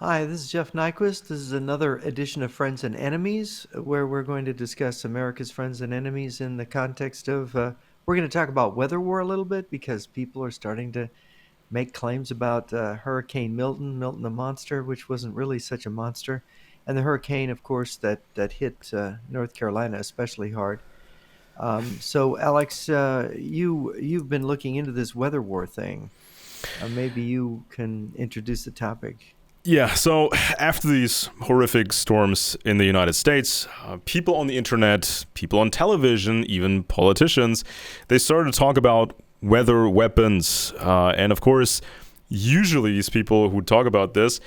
Hi, this is Jeff Nyquist. This is another edition of Friends and Enemies, where we're going to discuss America's friends and enemies in the context of. We're going to talk about weather war a little bit because people are starting to make claims about Hurricane Milton, Milton the monster, which wasn't really such a monster, and the hurricane, of course, that hit North Carolina especially hard. So, Alex, you've been looking into this weather war thing. Maybe you can introduce the topic. Yeah, so after these horrific storms in the United States, people on the internet, people on television, even politicians, they started to talk about weather weapons. And of course, usually these people who talk about this,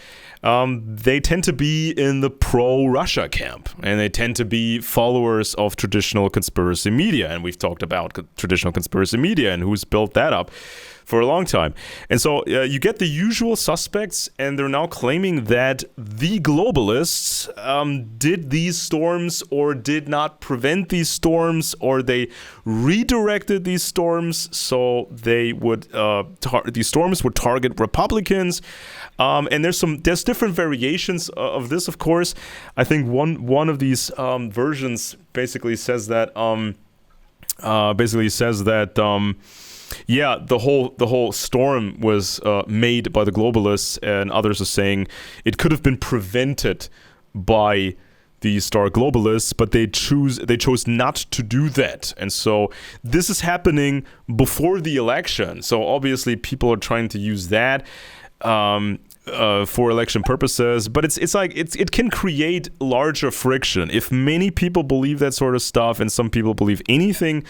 they tend to be in the pro-Russia camp, and they tend to be followers of traditional conspiracy media. And we've talked about traditional conspiracy media and who's built that up for a long time. And so you get the usual suspects, and they're now claiming that the globalists did these storms or did not prevent these storms, or they redirected these storms so they would these storms would target Republicans. And there's different variations of this, of course. I think one of these versions basically says that yeah, the whole storm was made by the globalists, and others are saying it could have been prevented by the star globalists, but they chose not to do that. And so this is happening before the election. So obviously people are trying to use that for election purposes, but it can create larger friction if many people believe that sort of stuff, and some people believe anything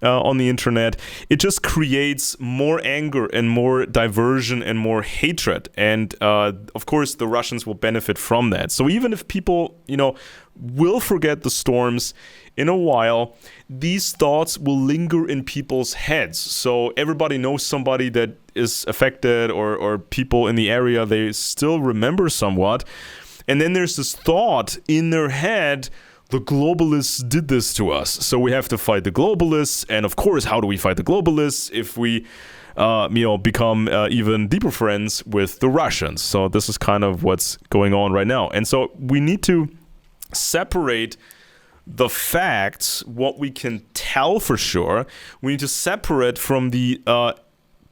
on the internet. It just creates more anger and more diversion and more hatred, and of course the Russians will benefit from that. So even if people will forget the storms in a while, these thoughts will linger in people's heads. So everybody knows somebody that is affected, or people in the area, they still remember somewhat, and then there's this thought in their head: the globalists did this to us, so we have to fight the globalists. And of course, how do we fight the globalists if we become even deeper friends with the Russians? So this is kind of what's going on right now. And so we need to separate the facts, what we can tell for sure. We need to separate from the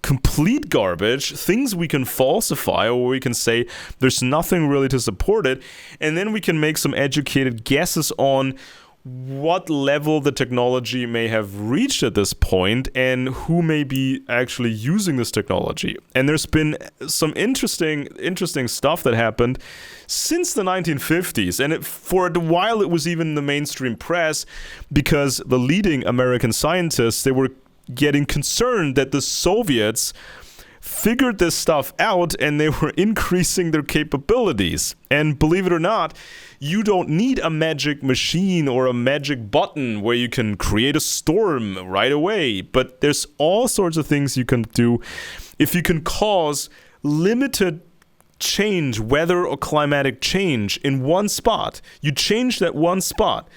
complete garbage, things we can falsify, or we can say there's nothing really to support it, and then we can make some educated guesses on what level the technology may have reached at this point and who may be actually using this technology. And there's been some interesting stuff that happened since the 1950s, and for a while it was even in the mainstream press, because the leading American scientists, they were getting concerned that the Soviets figured this stuff out and they were increasing their capabilities. And believe it or not, you don't need a magic machine or a magic button where you can create a storm right away. But there's all sorts of things you can do if you can cause limited change, weather or climatic change, in one spot. You change that one spot,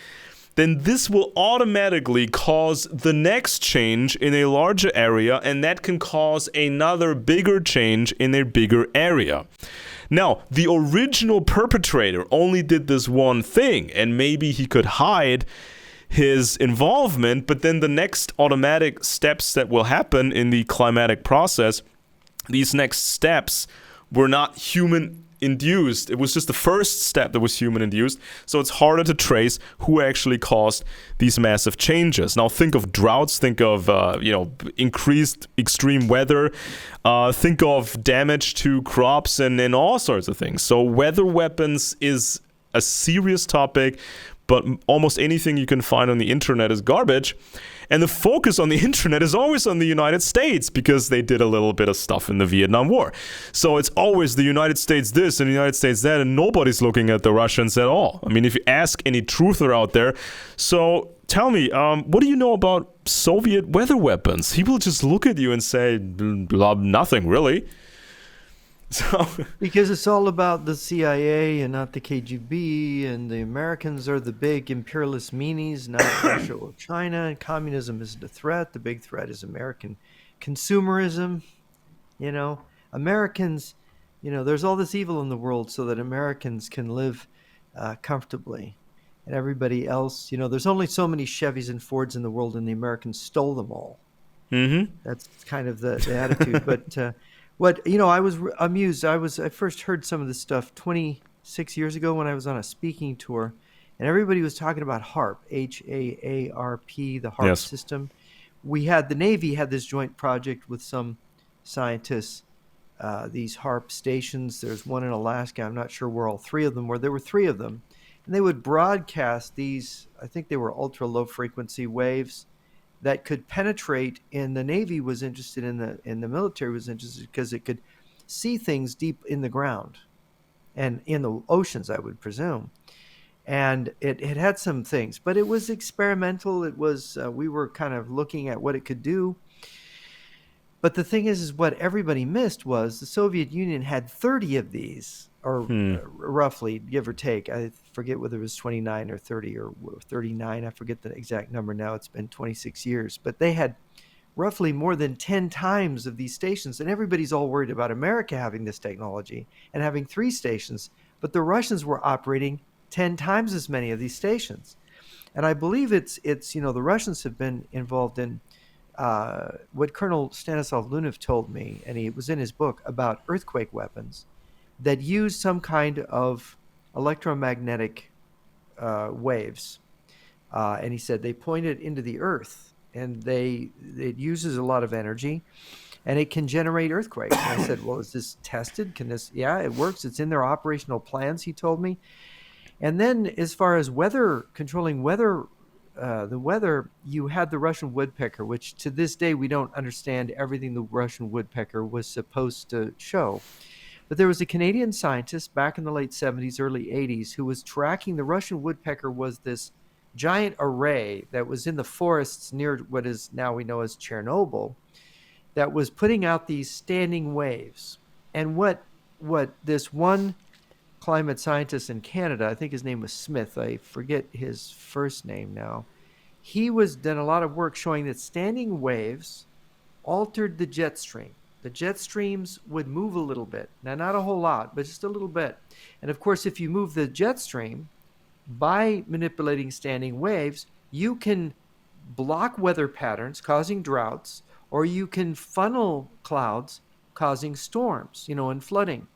then this will automatically cause the next change in a larger area, and that can cause another bigger change in a bigger area. Now, the original perpetrator only did this one thing, and maybe he could hide his involvement, but then the next automatic steps that will happen in the climatic process, these next steps were not human induced. It was just the first step that was human induced, so it's harder to trace who actually caused these massive changes. Now think of droughts, think of increased extreme weather, think of damage to crops and all sorts of things. So weather weapons is a serious topic, but almost anything you can find on the internet is garbage. And the focus on the internet is always on the United States, because they did a little bit of stuff in the Vietnam War. So it's always the United States this and the United States that, and nobody's looking at the Russians at all. I mean, if you ask any truther out there, so tell me, what do you know about Soviet weather weapons? He will just look at you and say, blah, nothing really. So Because it's all about the CIA and not the KGB, and the Americans are the big imperialist meanies, not Russia or China. And communism isn't a threat. The big threat is American consumerism. You know, Americans There's all this evil in the world so that Americans can live comfortably. And everybody else, there's only so many Chevys and Fords in the world, and the Americans stole them all. Mm-hmm. That's kind of the attitude. But I was amused. I first heard some of this stuff 26 years ago when I was on a speaking tour, and everybody was talking about HARP, HAARP, the HARP Yes. system. The Navy had this joint project with some scientists, these HARP stations. There's one in Alaska. I'm not sure where all three of them were. There were three of them. And they would broadcast these, I think they were ultra low frequency waves that could penetrate, and the Navy was interested in the military was interested because it could see things deep in the ground and in the oceans, I would presume. And it had some things, but it was experimental. It was we were kind of looking at what it could do. But the thing is what everybody missed was the Soviet Union had 30 of these, or Hmm. roughly, give or take. I forget whether it was 29 or 30 or 39. I forget the exact number now. It's been 26 years. But they had roughly more than 10 times of these stations. And everybody's all worried about America having this technology and having three stations. But the Russians were operating 10 times as many of these stations. And I believe it's the Russians have been involved in what Colonel Stanislav Lunev told me, and it was in his book, about earthquake weapons that use some kind of electromagnetic waves. And he said they point it into the earth, and it uses a lot of energy, and it can generate earthquakes. And I said, well, is this tested? Can this? Yeah, it works. It's in their operational plans, he told me. And then as far as controlling the weather, you had the Russian woodpecker, which to this day we don't understand everything the Russian woodpecker was supposed to show. But there was a Canadian scientist back in the late 70s, early 80s, who was tracking the Russian woodpecker. Was this giant array that was in the forests near what is now we know as Chernobyl, that was putting out these standing waves. And what this one climate scientist in Canada, I think his name was Smith, I forget his first name now, he was done a lot of work showing that standing waves altered the jet stream. The jet streams would move a little bit. Now, not a whole lot, but just a little bit. And of course, if you move the jet stream by manipulating standing waves, you can block weather patterns causing droughts, or you can funnel clouds causing storms, and flooding.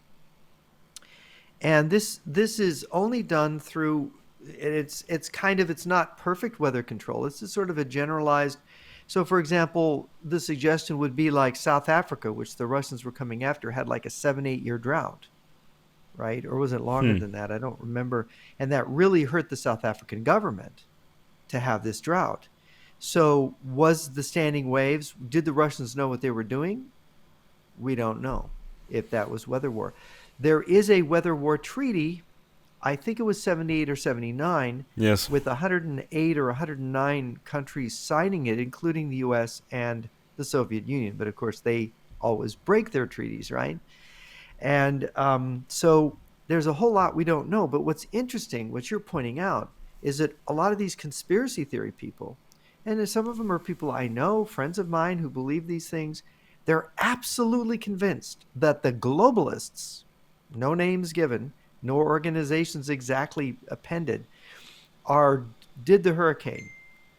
And this is only done through it's not perfect weather control. It's just sort of a generalized. So, for example, the suggestion would be like South Africa, which the Russians were coming after, had like a 7-8 year drought, right? Or was it longer Hmm. than that? I don't remember. And that really hurt the South African government to have this drought. So, was the standing waves? Did the Russians know what they were doing? We don't know if that was weather war. There is a weather war treaty, I think it was 78 or 79, Yes. with 108 or 109 countries signing it, including the US and the Soviet Union. But of course, they always break their treaties, right? And so there's a whole lot we don't know. But what's interesting, what you're pointing out, is that a lot of these conspiracy theory people, and some of them are people I know, friends of mine who believe these things, they're absolutely convinced that the globalists, no names given, no organizations exactly appended, did the hurricane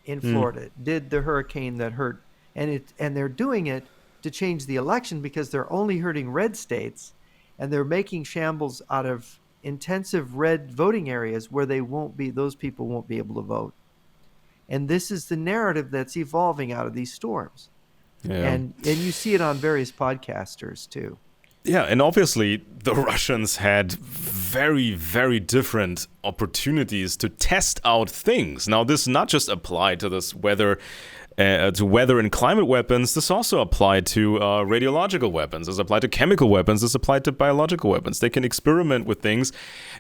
in Florida, did the hurricane that hurt, and they're doing it to change the election because they're only hurting red states, and they're making shambles out of intensive red voting areas where those people won't be able to vote. And this is the narrative that's evolving out of these storms. Yeah. And you see it on various podcasters too. Yeah, and obviously the Russians had very, very different opportunities to test out things. Now, this not just applied to this weather and climate weapons. This also applied to radiological weapons. This applied to chemical weapons. This applied to biological weapons. They can experiment with things,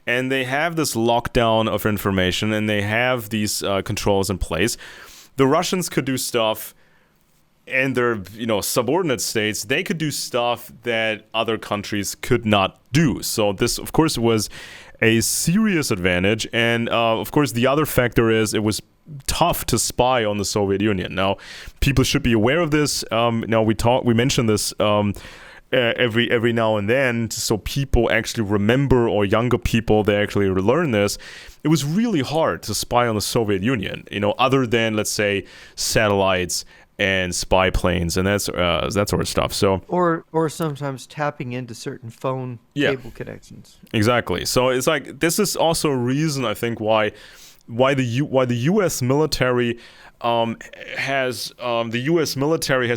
and they have this lockdown of information, and they have these controls in place. The Russians could do stuff. And their, subordinate states, they could do stuff that other countries could not do. So this, of course, was a serious advantage. And, of course, the other factor is it was tough to spy on the Soviet Union. Now, people should be aware of this. We mentioned this every now and then, so people actually remember, or younger people, they actually learn this. It was really hard to spy on the Soviet Union, other than, let's say, satellites and spy planes and that sort of stuff. So or sometimes tapping into certain phone cable connections. Exactly. So it's like, this is also a reason, I think, why the U.S. military has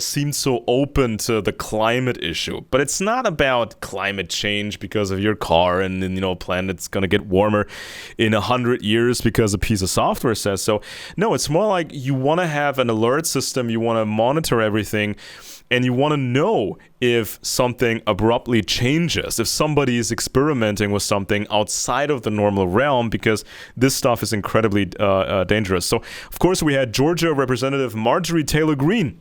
seemed so open to the climate issue. But it's not about climate change because of your car and planet's gonna get warmer in 100 years because a piece of software says so. No, it's more like you want to have an alert system, you want to monitor everything, and you want to know if something abruptly changes, if somebody is experimenting with something outside of the normal realm, because this stuff is incredibly dangerous. So, of course, we had Georgia Representative Marjorie Taylor Greene.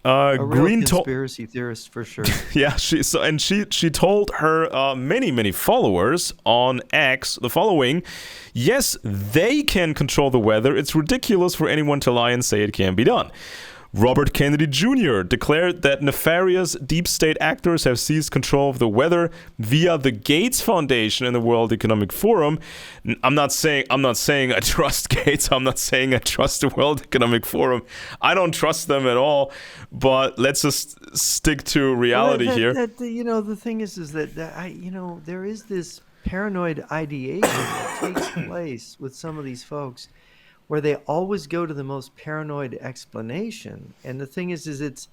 A real conspiracy theorist for sure. Yeah, she told her many followers on X the following: yes, they can control the weather. It's ridiculous for anyone to lie and say it can't be done. Robert Kennedy Jr. declared that nefarious deep state actors have seized control of the weather via the Gates Foundation and the World Economic Forum. I'm not saying I trust Gates. I'm not saying I trust the World Economic Forum. I don't trust them at all. But let's just stick to reality here. The thing is that there is this paranoid ideation that takes place with some of these folks, where they always go to the most paranoid explanation. And the thing is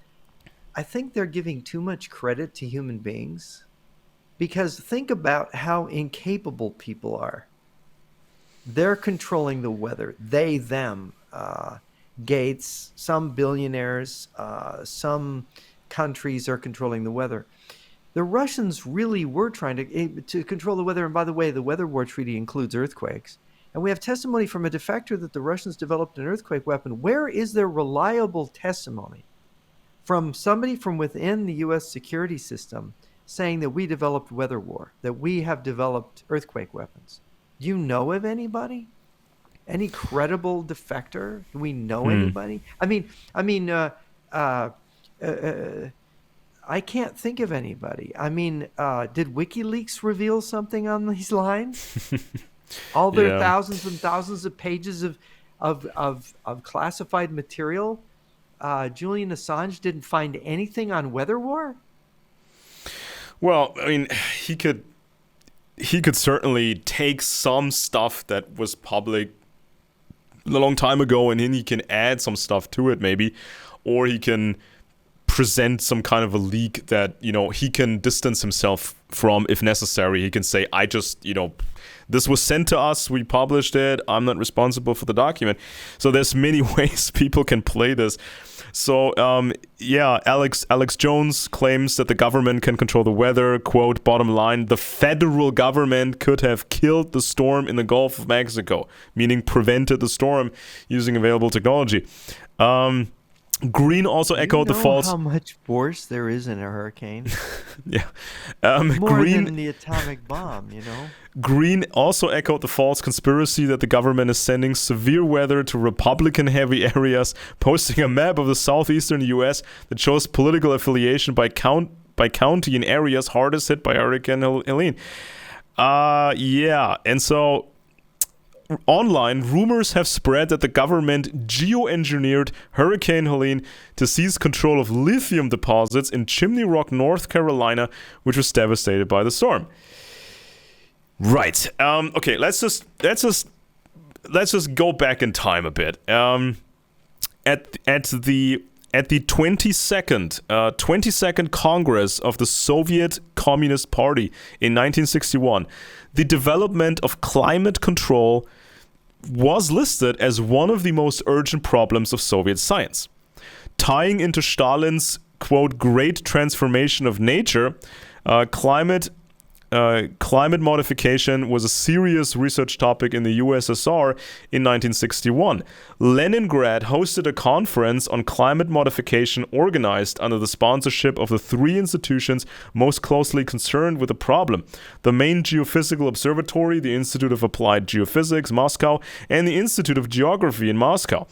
I think they're giving too much credit to human beings, because think about how incapable people are. They're controlling the weather. They, them, Gates, some billionaires, some countries are controlling the weather. The Russians really were trying to control the weather. And by the way, the Weather War Treaty includes earthquakes. And we have testimony from a defector that the Russians developed an earthquake weapon. Where is there reliable testimony from somebody from within the U.S. security system saying that we developed weather war, that we have developed earthquake weapons? Do you know of anybody? Any credible defector? Do we know anybody? I can't think of anybody. Did WikiLeaks reveal something on these lines? All their thousands and thousands of pages of classified material. Julian Assange didn't find anything on weather war. Well, he could certainly take some stuff that was public a long time ago, and then he can add some stuff to it, maybe, or he can present some kind of a leak that he can distance himself from if necessary. He can say, I just this was sent to us, we published it, I'm not responsible for the document. So there's many ways people can play this. So Alex Jones claims that the government can control the weather. Quote, bottom line, the federal government could have killed the storm in the Gulf of Mexico, meaning prevented the storm using available technology. Greene also echoed the false. How much force there is in a hurricane? Yeah, more than the atomic bomb. Greene also echoed the false conspiracy that the government is sending severe weather to Republican-heavy areas, posting a map of the southeastern U.S. that shows political affiliation by county in areas hardest hit by Hurricane Helene. And so online, rumors have spread that the government geoengineered Hurricane Helene to seize control of lithium deposits in Chimney Rock, North Carolina, which was devastated by the storm. Right. Okay. Let's just go back in time a bit. At the 22nd Congress of the Soviet Communist Party in 1961, the development of climate control was listed as one of the most urgent problems of Soviet science. Tying into Stalin's, quote, great transformation of nature, climate modification was a serious research topic in the USSR in 1961. Leningrad hosted a conference on climate modification organized under the sponsorship of the three institutions most closely concerned with the problem: the main geophysical observatory, the Institute of Applied Geophysics, Moscow, and the Institute of Geography in Moscow.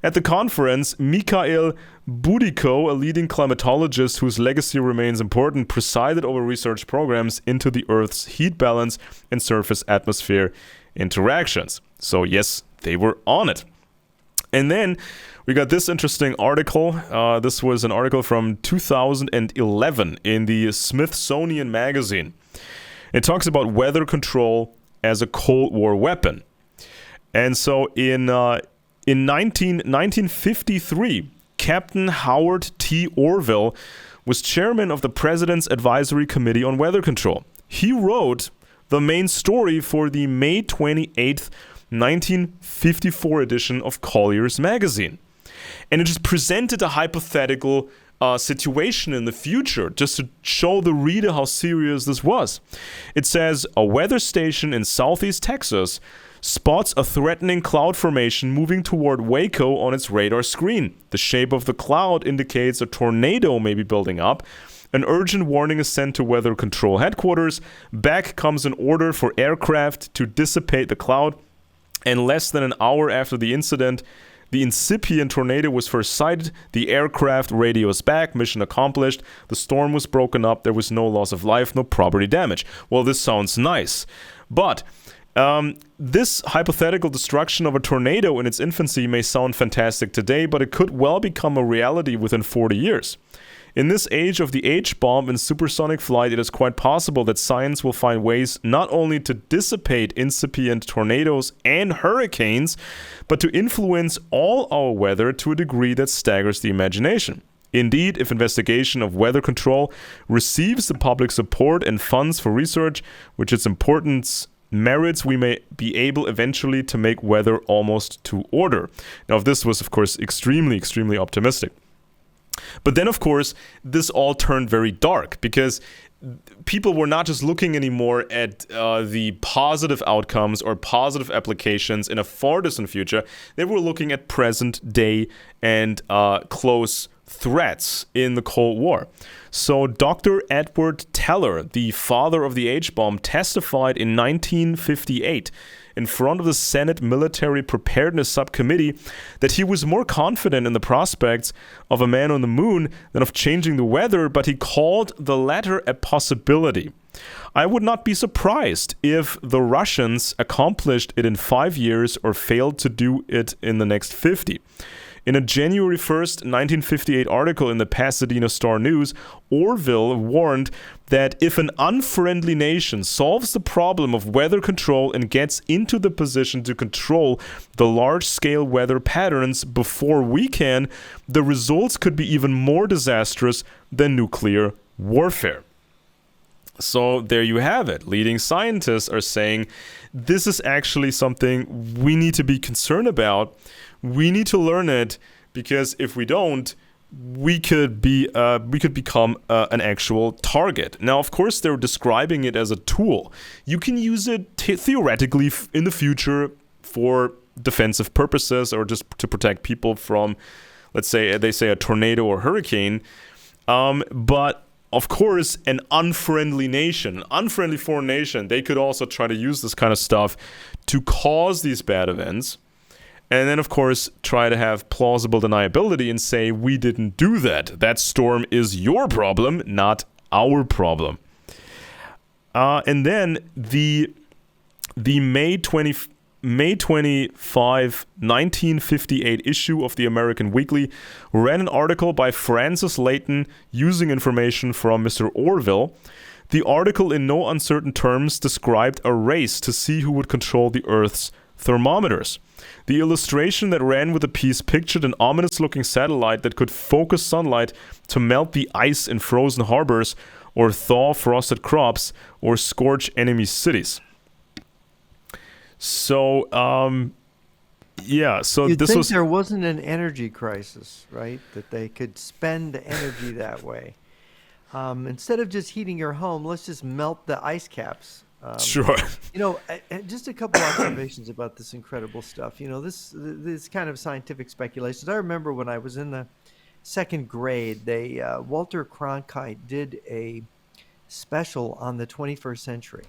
At the conference, Mikhail Budiko, a leading climatologist whose legacy remains important, presided over research programs into the Earth's heat balance and surface-atmosphere interactions. So yes, they were on it. And then we got this interesting article. This was an article from 2011 in the Smithsonian Magazine. It talks about weather control as a Cold War weapon. And so in 1953, Captain Howard T. Orville was chairman of the President's Advisory Committee on Weather Control. He wrote the main story for the May 28th, 1954 edition of Collier's magazine. And it just presented a hypothetical situation in the future, just to show the reader how serious this was. It says, a weather station in southeast Texas spots a threatening cloud formation moving toward Waco on its radar screen. The shape of the cloud indicates a tornado may be building up. An urgent warning is sent to Weather Control Headquarters. Back comes an order for aircraft to dissipate the cloud. And less than an hour after the incident, the incipient tornado was first sighted. The aircraft radios back. Mission accomplished. The storm was broken up. There was no loss of life, no property damage. Well, this sounds nice. But this hypothetical destruction of a tornado in its infancy may sound fantastic today, but it could well become a reality within 40 years. In this age of the H-bomb and supersonic flight, it is quite possible that science will find ways not only to dissipate incipient tornadoes and hurricanes, but to influence all our weather to a degree that staggers the imagination. Indeed, if investigation of weather control receives the public support and funds for research, which its importance merits, we may be able eventually to make weather almost to order. Now, this was, of course, extremely, extremely optimistic. But then, of course, this all turned very dark because people were not just looking anymore at the positive outcomes or positive applications in a far distant future. They were looking at present day and close threats in the Cold War. So Dr. Edward Teller, the father of the H-bomb, testified in 1958 in front of the Senate Military Preparedness Subcommittee that he was more confident in the prospects of a man on the moon than of changing the weather, but he called the latter a possibility. I would not be surprised if the Russians accomplished it in 5 years or failed to do it in the next 50. In a January 1st, 1958 article in the Pasadena Star-News, Orville warned that if an unfriendly nation solves the problem of weather control and gets into the position to control the large-scale weather patterns before we can, the results could be even more disastrous than nuclear warfare. So there you have it. Leading scientists are saying this is actually something we need to be concerned about. We need to learn it because if we don't, we could become an actual target. Now, of course, they're describing it as a tool. You can use it theoretically in the future for defensive purposes or just to protect people from, let's say, they say a tornado or hurricane. But of course, an unfriendly nation, an unfriendly foreign nation, they could also try to use this kind of stuff to cause these bad events. And then, of course, try to have plausible deniability and say, we didn't do that. That storm is your problem, not our problem. And then the May 25, 1958 issue of the American Weekly ran an article by Francis Layton using information from Mr. Orville. The article, in no uncertain terms, described a race to see who would control the Earth's thermometers. The illustration that ran with the piece pictured an ominous-looking satellite that could focus sunlight to melt the ice in frozen harbors, or thaw frosted crops, or scorch enemy cities. So, so You'd this think was... there wasn't an energy crisis, right? That they could spend energy that way. Instead of just heating your home, let's just melt the ice caps. Sure. Just a couple observations about this incredible stuff. This kind of scientific speculations. I remember when I was in the second grade, Walter Cronkite did a special on the 21st century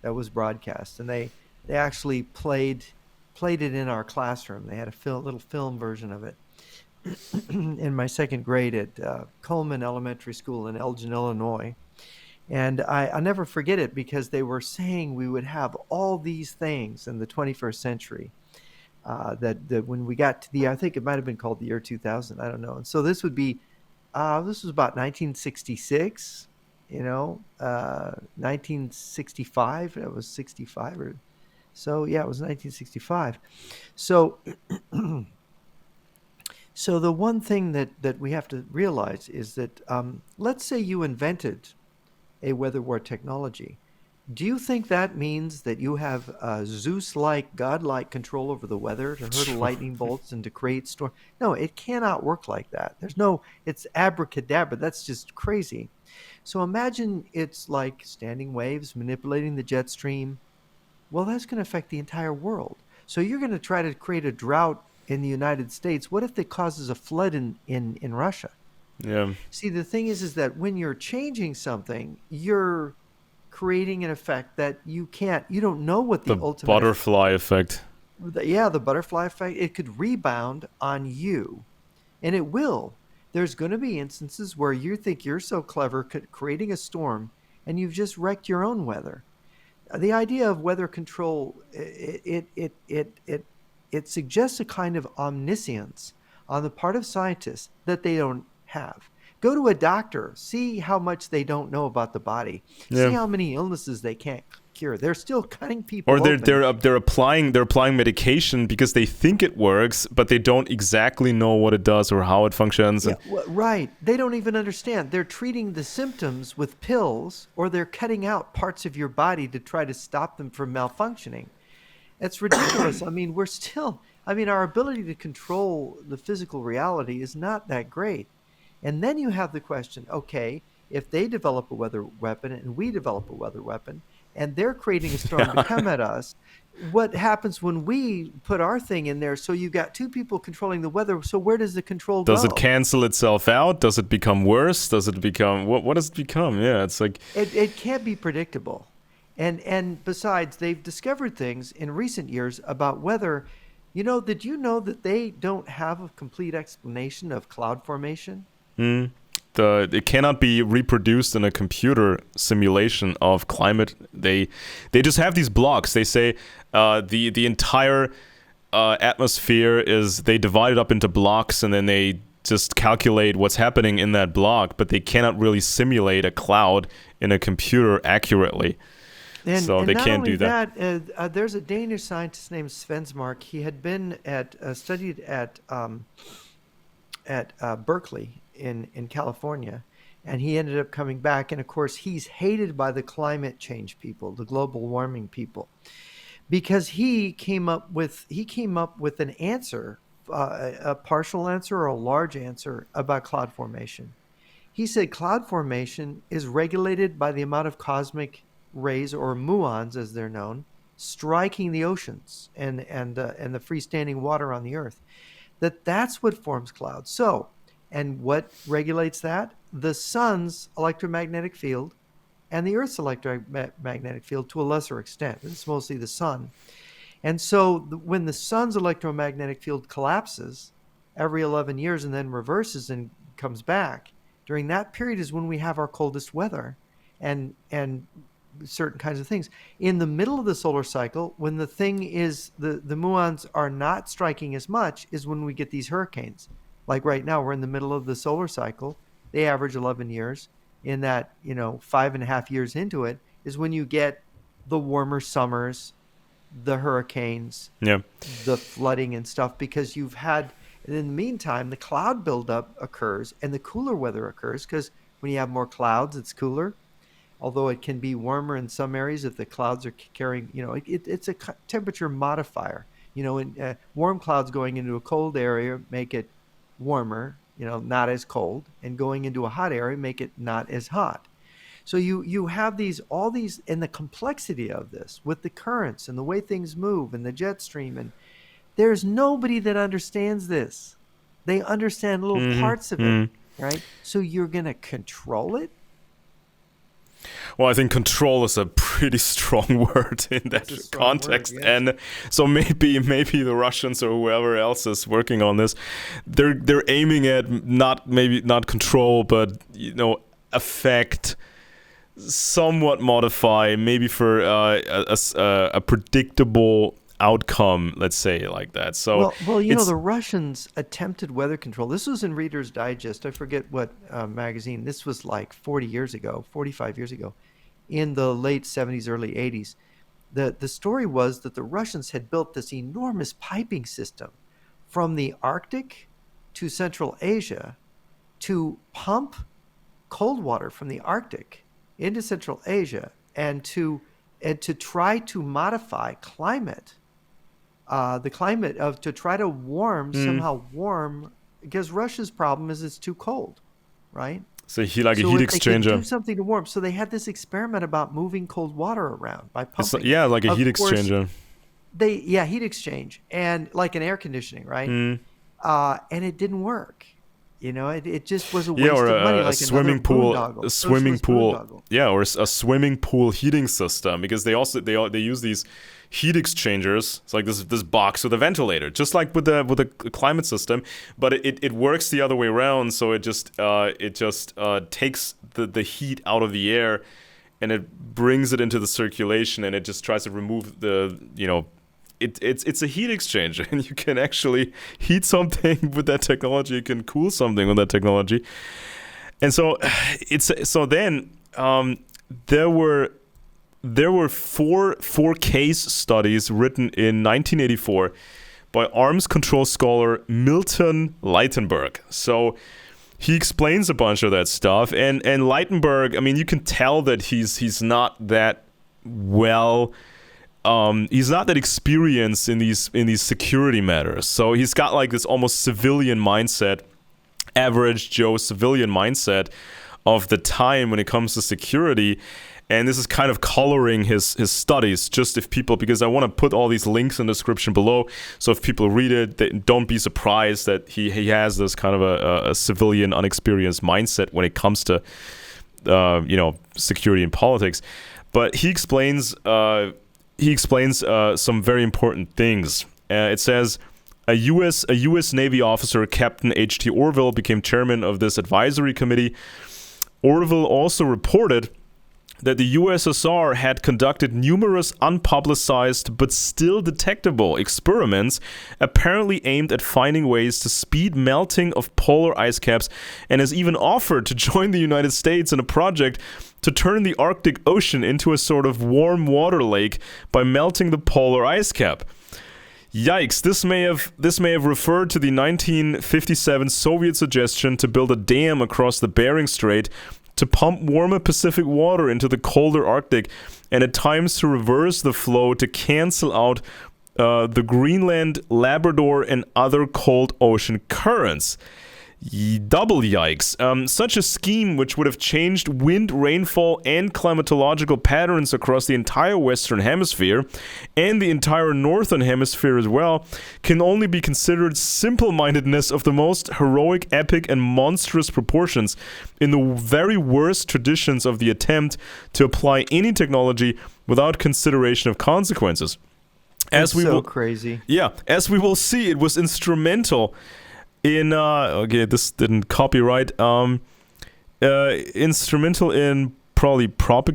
that was broadcast, and they actually played played it in our classroom. They had a little film version of it in my second grade at Coleman Elementary School in Elgin, Illinois. And I'll never forget it because they were saying we would have all these things in the 21st century. That when we got to I think it might have been called the year 2000, I don't know. And so this was about 1966, 1965. It was 65 or so. Yeah, it was 1965. So, so the one thing that we have to realize is that let's say you invented a weather war technology. Do you think that means that you have Zeus-like, God-like control over the weather to hurtle lightning bolts and to create storm? No, it cannot work like that. It's abracadabra. That's just crazy. So imagine it's like standing waves manipulating the jet stream. Well, that's going to affect the entire world. So you're going to try to create a drought in the United States. What if it causes a flood in Russia? Yeah. See, the thing is that when you're changing something, you're creating an effect that you don't know what the ultimate butterfly effect. The butterfly effect. It could rebound on you, and it will. There's going to be instances where you think you're so clever creating a storm, and you've just wrecked your own weather. The idea of weather control, it suggests a kind of omniscience on the part of scientists that they don't have. Go to a doctor, see how much they don't know about the body. Yeah. See how many illnesses they can't cure. They're still cutting people or open. they're applying medication because they think it works, but they don't exactly know what it does or how it functions. Yeah, right. They don't even understand. They're treating the symptoms with pills, or they're cutting out parts of your body to try to stop them from malfunctioning. It's ridiculous. I mean, our ability to control the physical reality is not that great. And then you have the question, okay, if they develop a weather weapon and we develop a weather weapon, and they're creating a storm to come at us, what happens when we put our thing in there? So you got two people controlling the weather. So where does the control go? Does it cancel itself out? Does it become worse? Does it become what does it become? Yeah, it's like it can't be predictable. And besides, they've discovered things in recent years about weather. Did you know that they don't have a complete explanation of cloud formation? It cannot be reproduced in a computer simulation of climate. They just have these blocks. They say the entire atmosphere they divide it up into blocks, and then they just calculate what's happening in that block, but they cannot really simulate a cloud in a computer accurately. So they can't do that. There's a Danish scientist named Svensmark. He had been studied at Berkeley in California, and he ended up coming back. And of course, he's hated by the climate change people, the global warming people, because he came up with an answer, a partial answer or a large answer about cloud formation. He said cloud formation is regulated by the amount of cosmic rays, or muons as they're known, striking the oceans and the freestanding water on the earth. That's what forms clouds. So, and what regulates that? The sun's electromagnetic field and the Earth's electromagnetic field to a lesser extent. It's mostly the sun. And so when the sun's electromagnetic field collapses every 11 years and then reverses and comes back, during that period is when we have our coldest weather and certain kinds of things. In the middle of the solar cycle, when the thing is the muons are not striking as much, is when we get these hurricanes. Like right now, we're in the middle of the solar cycle. They average 11 years. In that, 5.5 years into it is when you get the warmer summers, the hurricanes, the flooding and stuff, because you've had, and in the meantime, the cloud buildup occurs and the cooler weather occurs, because when you have more clouds, it's cooler. Although it can be warmer in some areas if the clouds are carrying, it's a temperature modifier. Warm clouds going into a cold area make it warmer, not as cold, and going into a hot area make it not as hot. So you have all these, and the complexity of this with the currents and the way things move and the jet stream, and there's nobody that understands this. They understand little parts of it, right? So you're going to control it? Well, I think control is a pretty strong word in that context. Word, yes. And so maybe the Russians or whoever else is working on this, they're aiming at not control, but affect, somewhat modify, maybe for a predictable outcome, let's say, like that. So well, the Russians attempted weather control. This was in Reader's Digest. I forget what magazine. This was like 45 years ago, in the late 70s, early 80s. The story was that the Russians had built this enormous piping system from the Arctic to Central Asia to pump cold water from the Arctic into Central Asia and to try to modify climate. The climate to try to somehow warm, because Russia's problem is it's too cold, right? So a heat exchanger. They could do something to warm. So they had this experiment about moving cold water around by pumping. Like a heat exchanger. Heat exchange, and like an air conditioning, right? And it didn't work. It just was a waste of money, like a swimming pool, or a swimming pool heating system, because they use these heat exchangers. It's like this box with a ventilator, just like with the climate system, but it works the other way around. So it just takes the heat out of the air, and it brings it into the circulation, and it just tries to remove the It's a heat exchanger, and you can actually heat something with that technology. You can cool something with that technology, and so there were four case studies written in 1984 by arms control scholar Milton Leitenberg. So he explains a bunch of that stuff, and Leitenberg, I mean, you can tell that he's not that well. He's not that experienced in these security matters. So he's got like this almost civilian mindset, average Joe civilian mindset of the time when it comes to security. And this is kind of coloring his studies, because I want to put all these links in the description below. So if people read it, don't be surprised that he has this kind of a civilian, unexperienced mindset when it comes to, security and politics. But he explains some very important things. It says a U.S. Navy officer, Captain H.T. Orville, became chairman of this advisory committee. Orville also reported that the USSR had conducted numerous unpublicized but still detectable experiments apparently aimed at finding ways to speed melting of polar ice caps, and has even offered to join the United States in a project to turn the Arctic Ocean into a sort of warm water lake by melting the polar ice cap. Yikes, this may have referred to the 1957 Soviet suggestion to build a dam across the Bering Strait to pump warmer Pacific water into the colder Arctic, and at times to reverse the flow to cancel out the Greenland, Labrador, and other cold ocean currents. Double yikes. Such a scheme, which would have changed wind, rainfall, and climatological patterns across the entire Western Hemisphere and the entire Northern Hemisphere as well, can only be considered simple-mindedness of the most heroic, epic, and monstrous proportions in the very worst traditions of the attempt to apply any technology without consideration of consequences. Crazy. Yeah, as we will see, it was instrumental in this didn't copyright. Instrumental in probably prompting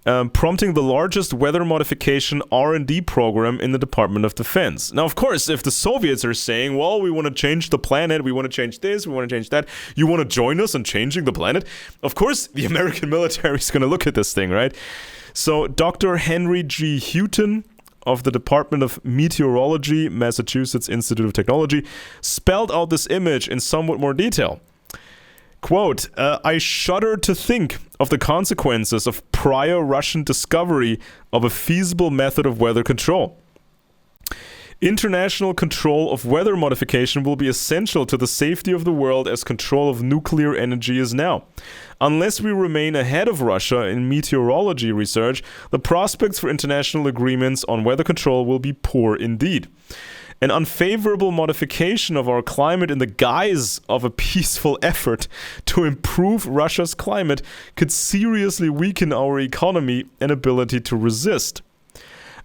the largest weather modification R&D program in the Department of Defense. Now, of course, if the Soviets are saying, well, we want to change the planet, we want to change this, we want to change that, you want to join us in changing the planet? Of course, the American military is going to look at this thing, right? So Dr. Henry G. Houghton of the Department of Meteorology, Massachusetts Institute of Technology, spelled out this image in somewhat more detail. Quote, I shudder to think of the consequences of prior Russian discovery of a feasible method of weather control. International control of weather modification will be essential to the safety of the world as control of nuclear energy is now. Unless we remain ahead of Russia in meteorology research, the prospects for international agreements on weather control will be poor indeed. An unfavorable modification of our climate in the guise of a peaceful effort to improve Russia's climate could seriously weaken our economy and ability to resist.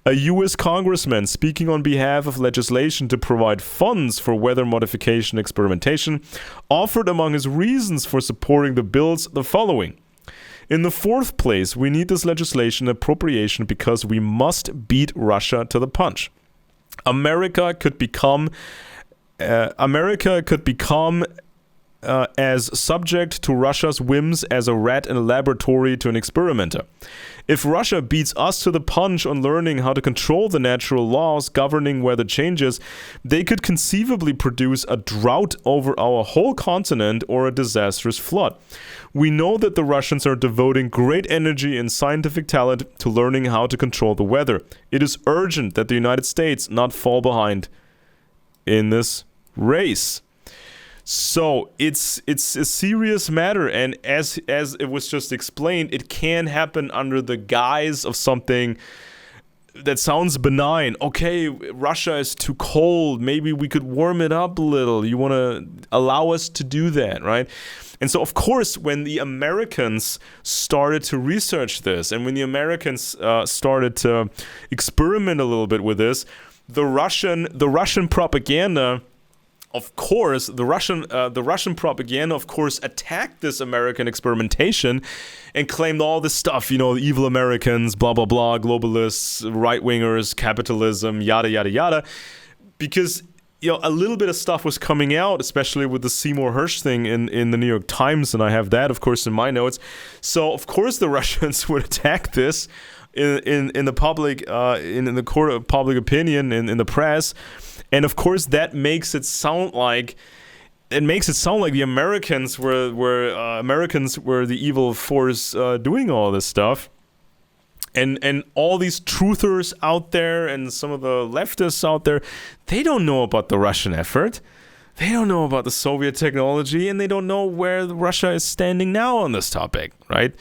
A U.S. congressman speaking on behalf of legislation to provide funds for weather modification experimentation offered among his reasons for supporting the bills the following. In the fourth place, we need this legislation appropriation because we must beat Russia to the punch. America could become as subject to Russia's whims as a rat in a laboratory to an experimenter. If Russia beats us to the punch on learning how to control the natural laws governing weather changes, they could conceivably produce a drought over our whole continent or a disastrous flood. We know that the Russians are devoting great energy and scientific talent to learning how to control the weather. It is urgent that the United States not fall behind in this race. So it's a serious matter, and as it was just explained, it can happen under the guise of something that sounds benign. Okay, Russia is too cold. Maybe we could warm it up a little. You want to allow us to do that, right? And so, of course, when the Americans started to research this, and when the Americans started to experiment a little bit with this, the Russian propaganda. Of course, the Russian propaganda, of course, attacked this American experimentation and claimed all this stuff, evil Americans, blah, blah, blah, globalists, right-wingers, capitalism, yada, yada, yada. Because, a little bit of stuff was coming out, especially with the Seymour Hersh thing in the New York Times, and I have that, of course, in my notes. So, of course, the Russians would attack this in the public, in the court of public opinion, in the press. And of course, that makes it sound like the Americans were the evil force doing all this stuff, and all these truthers out there and some of the leftists out there, they don't know about the Russian effort, they don't know about the Soviet technology, and they don't know where Russia is standing now on this topic. Right?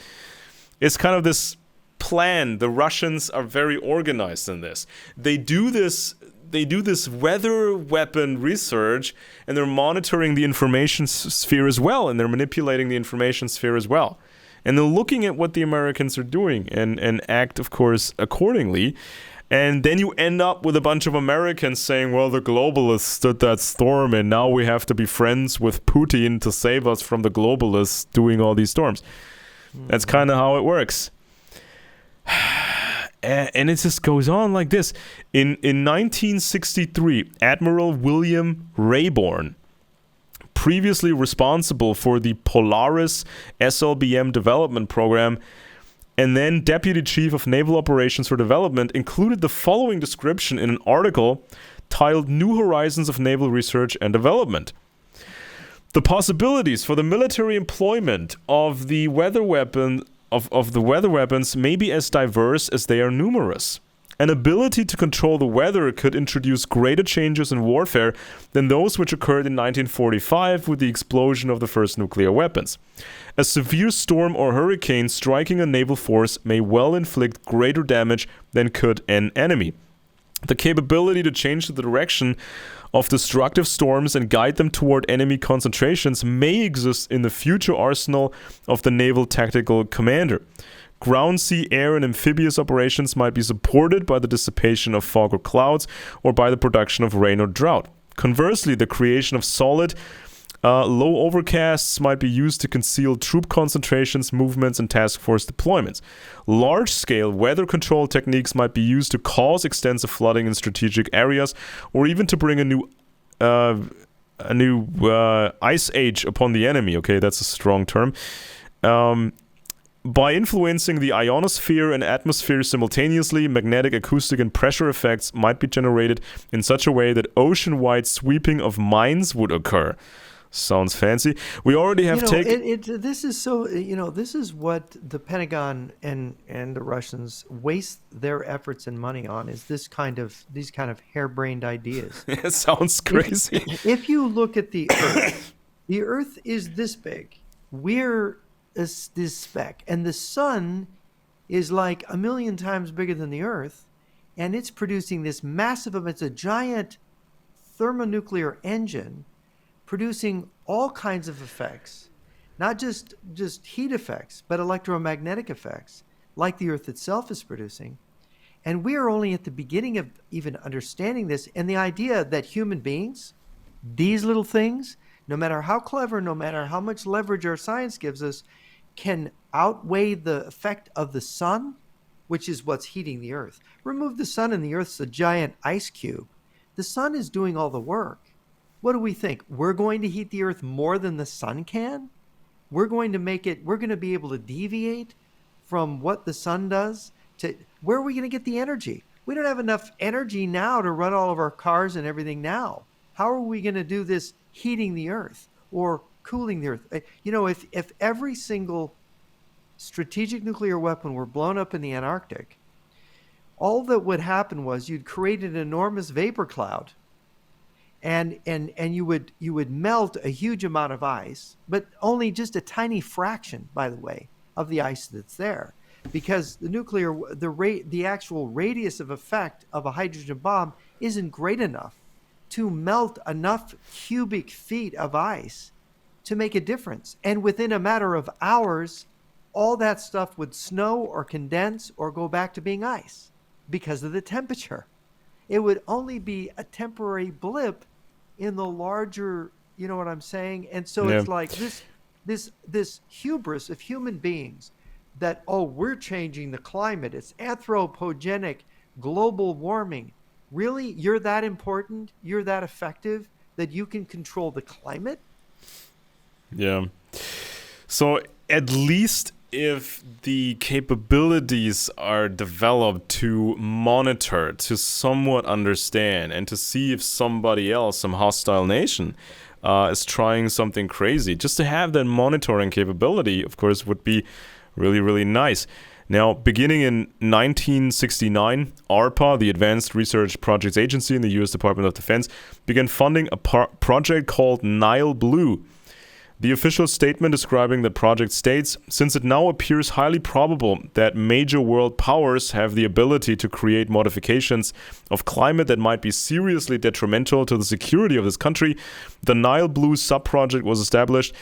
It's kind of this plan. The Russians are very organized in this. They do this weather weapon research, and they're monitoring the information sphere as well, and they're manipulating the information sphere as well. And they're looking at what the Americans are doing and act, of course, accordingly. And then you end up with a bunch of Americans saying, well, the globalists stood that storm, and now we have to be friends with Putin to save us from the globalists doing all these storms. That's kind of how it works. And it just goes on like this. In 1963, Admiral William Rayborn, previously responsible for the Polaris SLBM development program and then Deputy Chief of Naval Operations for Development, included the following description in an article titled New Horizons of Naval Research and Development. The possibilities for the military employment of the weather weapon of the weather weapons may be as diverse as they are numerous. An ability to control the weather could introduce greater changes in warfare than those which occurred in 1945 with the explosion of the first nuclear weapons. A severe storm or hurricane striking a naval force may well inflict greater damage than could an enemy. The capability to change the direction of destructive storms and guide them toward enemy concentrations may exist in the future arsenal of the naval tactical commander. Ground, sea, air, and amphibious operations might be supported by the dissipation of fog or clouds or by the production of rain or drought. Conversely, the creation of solid, low overcasts might be used to conceal troop concentrations, movements, and task force deployments. Large-scale weather control techniques might be used to cause extensive flooding in strategic areas, or even to bring a new ice age upon the enemy. Okay, that's a strong term. By influencing the ionosphere and atmosphere simultaneously, magnetic, acoustic, and pressure effects might be generated in such a way that ocean-wide sweeping of mines would occur. Sounds fancy. We already have taken. This is so. This is what the Pentagon and the Russians waste their efforts and money on. Is these kind of harebrained ideas? It sounds crazy. If you look at the Earth is this big. We're this speck, and the sun is like 1,000,000 times bigger than the Earth, and it's producing this massive. It's a giant thermonuclear engine producing all kinds of effects, not just heat effects, but electromagnetic effects, like the Earth itself is producing. And we are only at the beginning of even understanding this. And the idea that human beings, these little things, no matter how clever, no matter how much leverage our science gives us, can outweigh the effect of the sun, which is what's heating the Earth. Remove the sun and the Earth's a giant ice cube. The sun is doing all the work. What do we think? We're going to heat the Earth more than the sun can? We're going to be able to deviate from what the sun does to where are we going to get the energy? We don't have enough energy now to run all of our cars and everything now. How are we going to do this heating the Earth or cooling the Earth? If every single strategic nuclear weapon were blown up in the Antarctic, all that would happen was you'd create an enormous vapor cloud, and you would melt a huge amount of ice, but only just a tiny fraction, by the way, of the ice that's there, because the actual radius of effect of a hydrogen bomb isn't great enough to melt enough cubic feet of ice to make a difference. And within a matter of hours, all that stuff would snow or condense or go back to being ice because of the temperature. It would only be a temporary blip in the larger, you know what I'm saying? And so It's like this hubris of human beings that, we're changing the climate. It's anthropogenic global warming. Really? You're that important? You're that effective that you can control the climate? Yeah. So at least if the capabilities are developed to monitor, to somewhat understand, and to see if somebody else, some hostile nation, is trying something crazy, just to have that monitoring capability, of course, would be really, really nice. Now, beginning in 1969, ARPA, the Advanced Research Projects Agency in the U.S. Department of Defense, began funding a project called Nile Blue. The official statement describing the project states, since it now appears highly probable that major world powers have the ability to create modifications of climate that might be seriously detrimental to the security of this country, the Nile Blue sub-project was established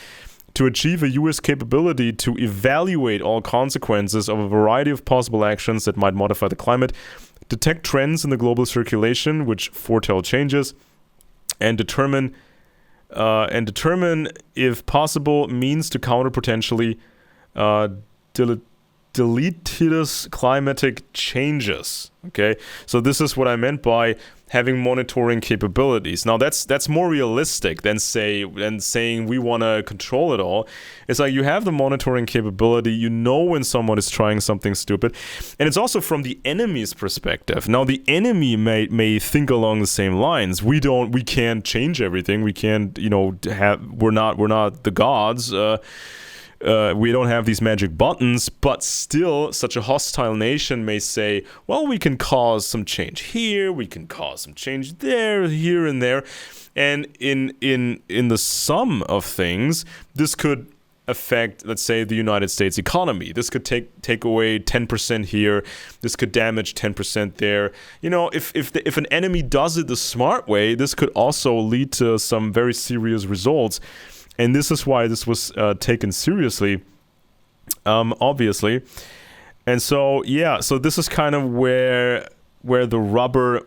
to achieve a U.S. capability to evaluate all consequences of a variety of possible actions that might modify the climate, detect trends in the global circulation which foretell changes, and determine if possible means to counter potentially deleterious climatic changes. Okay, so this is what I meant by having monitoring capabilities. Now that's more realistic than saying we want to control it all. It's like you have the monitoring capability, you know when someone is trying something stupid, and it's also from the enemy's perspective. Now the enemy may think along the same lines. We can't change everything. We can't, we're not the gods. We don't have these magic buttons, but still such a hostile nation may say, well, we can cause some change here, we can cause some change there, here and there. And in the sum of things, this could affect, let's say, the United States economy. This could take away 10% here. This could damage 10% there. If an enemy does it the smart way, this could also lead to some very serious results. And this is why this was taken seriously, obviously. And so this is kind of where the rubber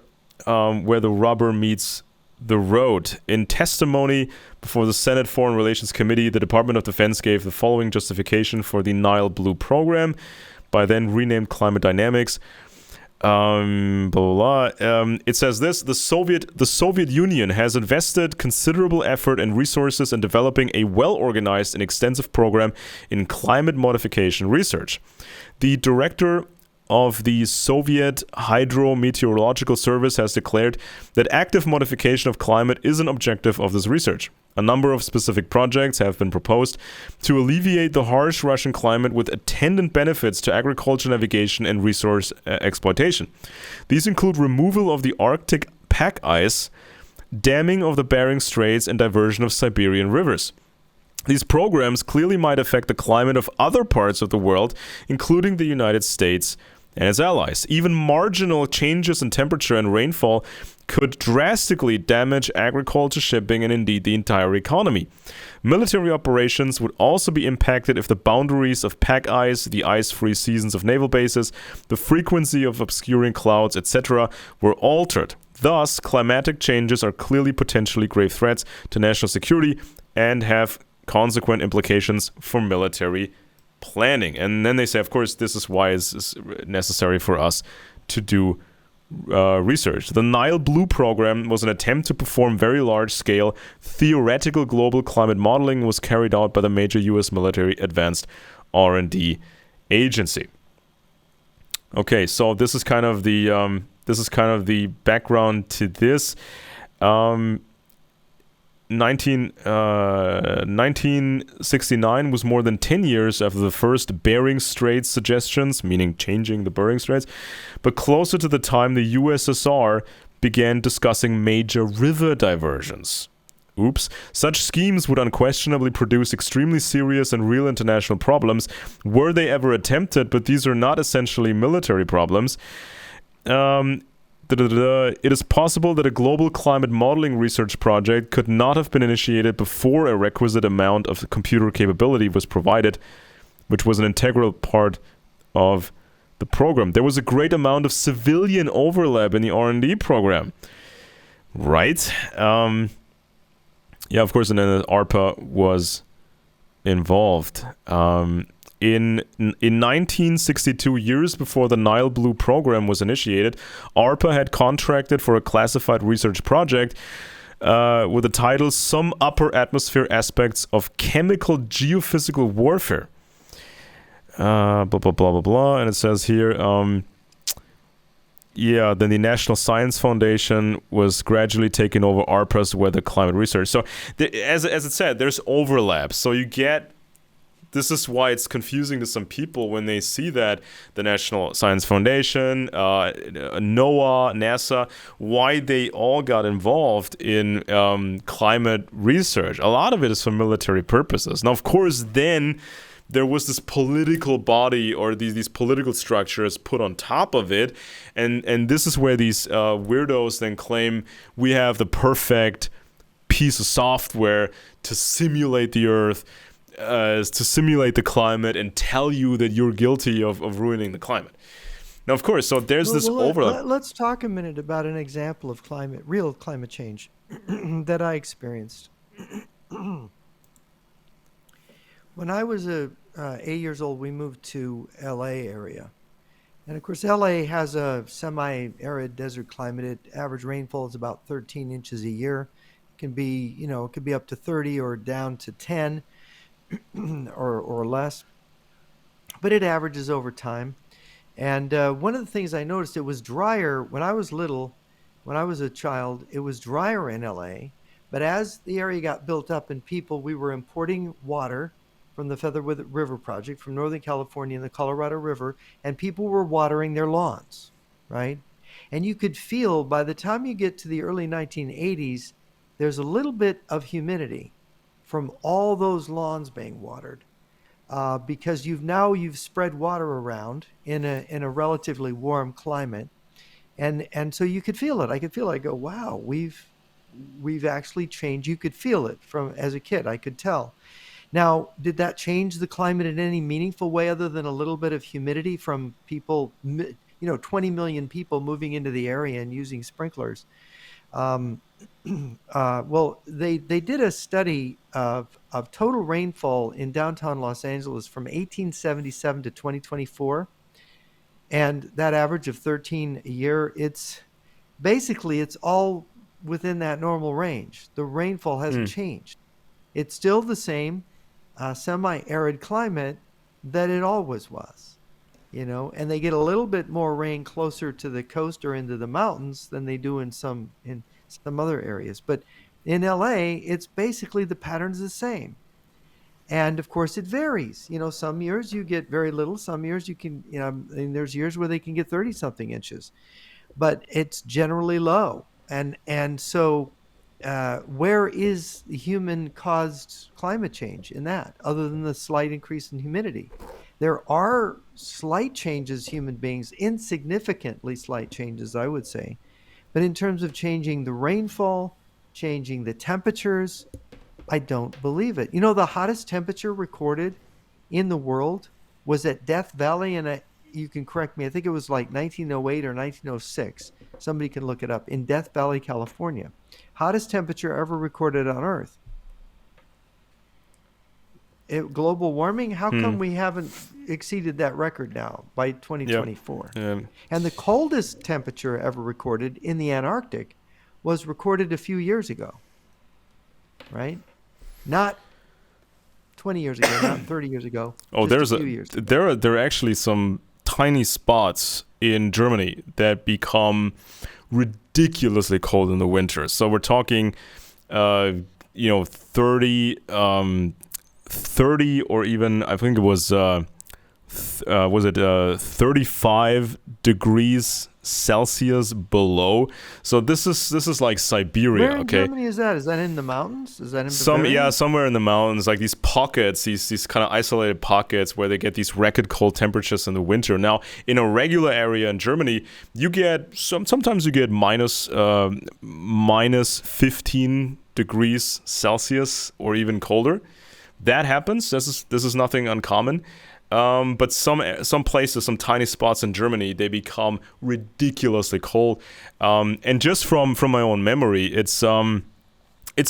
meets the road. In testimony before the Senate Foreign Relations Committee, the Department of Defense gave the following justification for the Nile Blue program, by then renamed Climate Dynamics. It says this: the Soviet Union has invested considerable effort and resources in developing a well-organized and extensive program in climate modification research. The director of the Soviet Hydrometeorological Service has declared that active modification of climate is an objective of this research. A number of specific projects have been proposed to alleviate the harsh Russian climate with attendant benefits to agriculture, navigation, and resource exploitation. These include removal of the Arctic pack ice, damming of the Bering Straits, and diversion of Siberian rivers. These programs clearly might affect the climate of other parts of the world, including the United States and its allies. Even marginal changes in temperature and rainfall could drastically damage agriculture, shipping, and indeed the entire economy. Military operations would also be impacted if the boundaries of pack ice, the ice-free seasons of naval bases, the frequency of obscuring clouds, etc. were altered. Thus, climatic changes are clearly potentially grave threats to national security and have consequent implications for military planning. And then they say, of course, this is why it's necessary for us to do research. The Nile Blue program was an attempt to perform very large-scale theoretical global climate modeling, was carried out by the major U.S. military advanced R&D agency. Okay, so this is kind of the background to this. 1969 was more than 10 years after the first Bering Straits suggestions, meaning changing the Bering Straits, but closer to the time the USSR began discussing major river diversions. Oops. Such schemes would unquestionably produce extremely serious and real international problems, were they ever attempted, but these are not essentially military problems. It is possible that a global climate modeling research project could not have been initiated before a requisite amount of computer capability was provided, which was an integral part of the program. There was a great amount of civilian overlap in the R&D program. Right? Yeah, of course, and then ARPA was involved. In 1962, years before the Nile Blue program was initiated, ARPA had contracted for a classified research project with the title Some Upper Atmosphere Aspects of Chemical Geophysical Warfare. Blah, blah, blah, blah, blah. And it says here, then the National Science Foundation was gradually taking over ARPA's weather climate research. So, as it said, there's overlap. So you get... This is why it's confusing to some people when they see that the National Science Foundation, NOAA, NASA, why they all got involved in climate research. A lot of it is for military purposes. Now, of course, then there was this political body or these political structures put on top of it. And this is where these weirdos then claim we have the perfect piece of software to simulate the Earth, to simulate the climate and tell you that you're guilty of ruining the climate. Now, of course, so there's this overlap. Let's talk a minute about an example of real climate change that I experienced. When I was 8 years old, we moved to LA area. And of course, LA has a semi-arid desert climate. Average rainfall is about 13 inches a year. It can be, it could be up to 30 or down to 10. or less, but it averages over time. And one of the things I noticed, it was drier when I was little. When I was a child, it was drier in LA, but as the area got built up and we were importing water from the Featherwood River Project from Northern California and the Colorado River, and people were watering their lawns, right? And you could feel by the time you get to the early 1980s, there's a little bit of humidity from all those lawns being watered, because you've spread water around in a relatively warm climate, and so you could feel it. I could feel it. I go, wow, we've actually changed. You could feel it from as a kid. I could tell. Now, did that change the climate in any meaningful way other than a little bit of humidity from people? 20 million people moving into the area and using sprinklers. Well, they did a study of total rainfall in downtown Los Angeles from 1877 to 2024, and that average of 13 a year, it's all within that normal range. The rainfall hasn't changed. It's still the same semi-arid climate that it always was, and they get a little bit more rain closer to the coast or into the mountains than they do in some other areas. But in LA, it's basically the pattern's the same. And of course it varies. Some years you get very little, some years you can, and there's years where they can get 30 something inches, but it's generally low. And so where is the human caused climate change in that, other than the slight increase in humidity? There are slight changes, human beings, insignificantly slight changes, I would say. But in terms of changing the rainfall, changing the temperatures, I don't believe it. You know, the hottest temperature recorded in the world was at Death Valley, and you can correct me. I think it was like 1908 or 1906. Somebody can look it up. In Death Valley, California. Hottest temperature ever recorded on Earth. Global warming? How come we haven't exceeded that record now by 2024? Yeah. And the coldest temperature ever recorded in the Antarctic was recorded a few years ago, right? Not 20 years ago, not 30 years ago. Oh, just a few years ago. there are actually some tiny spots in Germany that become ridiculously cold in the winter. So we're talking, 30 or even, I think it was 35 degrees Celsius below. So this is like Siberia. Where in okay, Germany is that? Is that in the mountains? Is that in Bavaria? somewhere in the mountains, like these pockets, these kind of isolated pockets where they get these record cold temperatures in the winter. Now, in a regular area in Germany, you get sometimes you get minus 15 degrees Celsius or even colder. That happens. This is nothing uncommon. But some places, some tiny spots in Germany, they become ridiculously cold. And just from my own memory, it's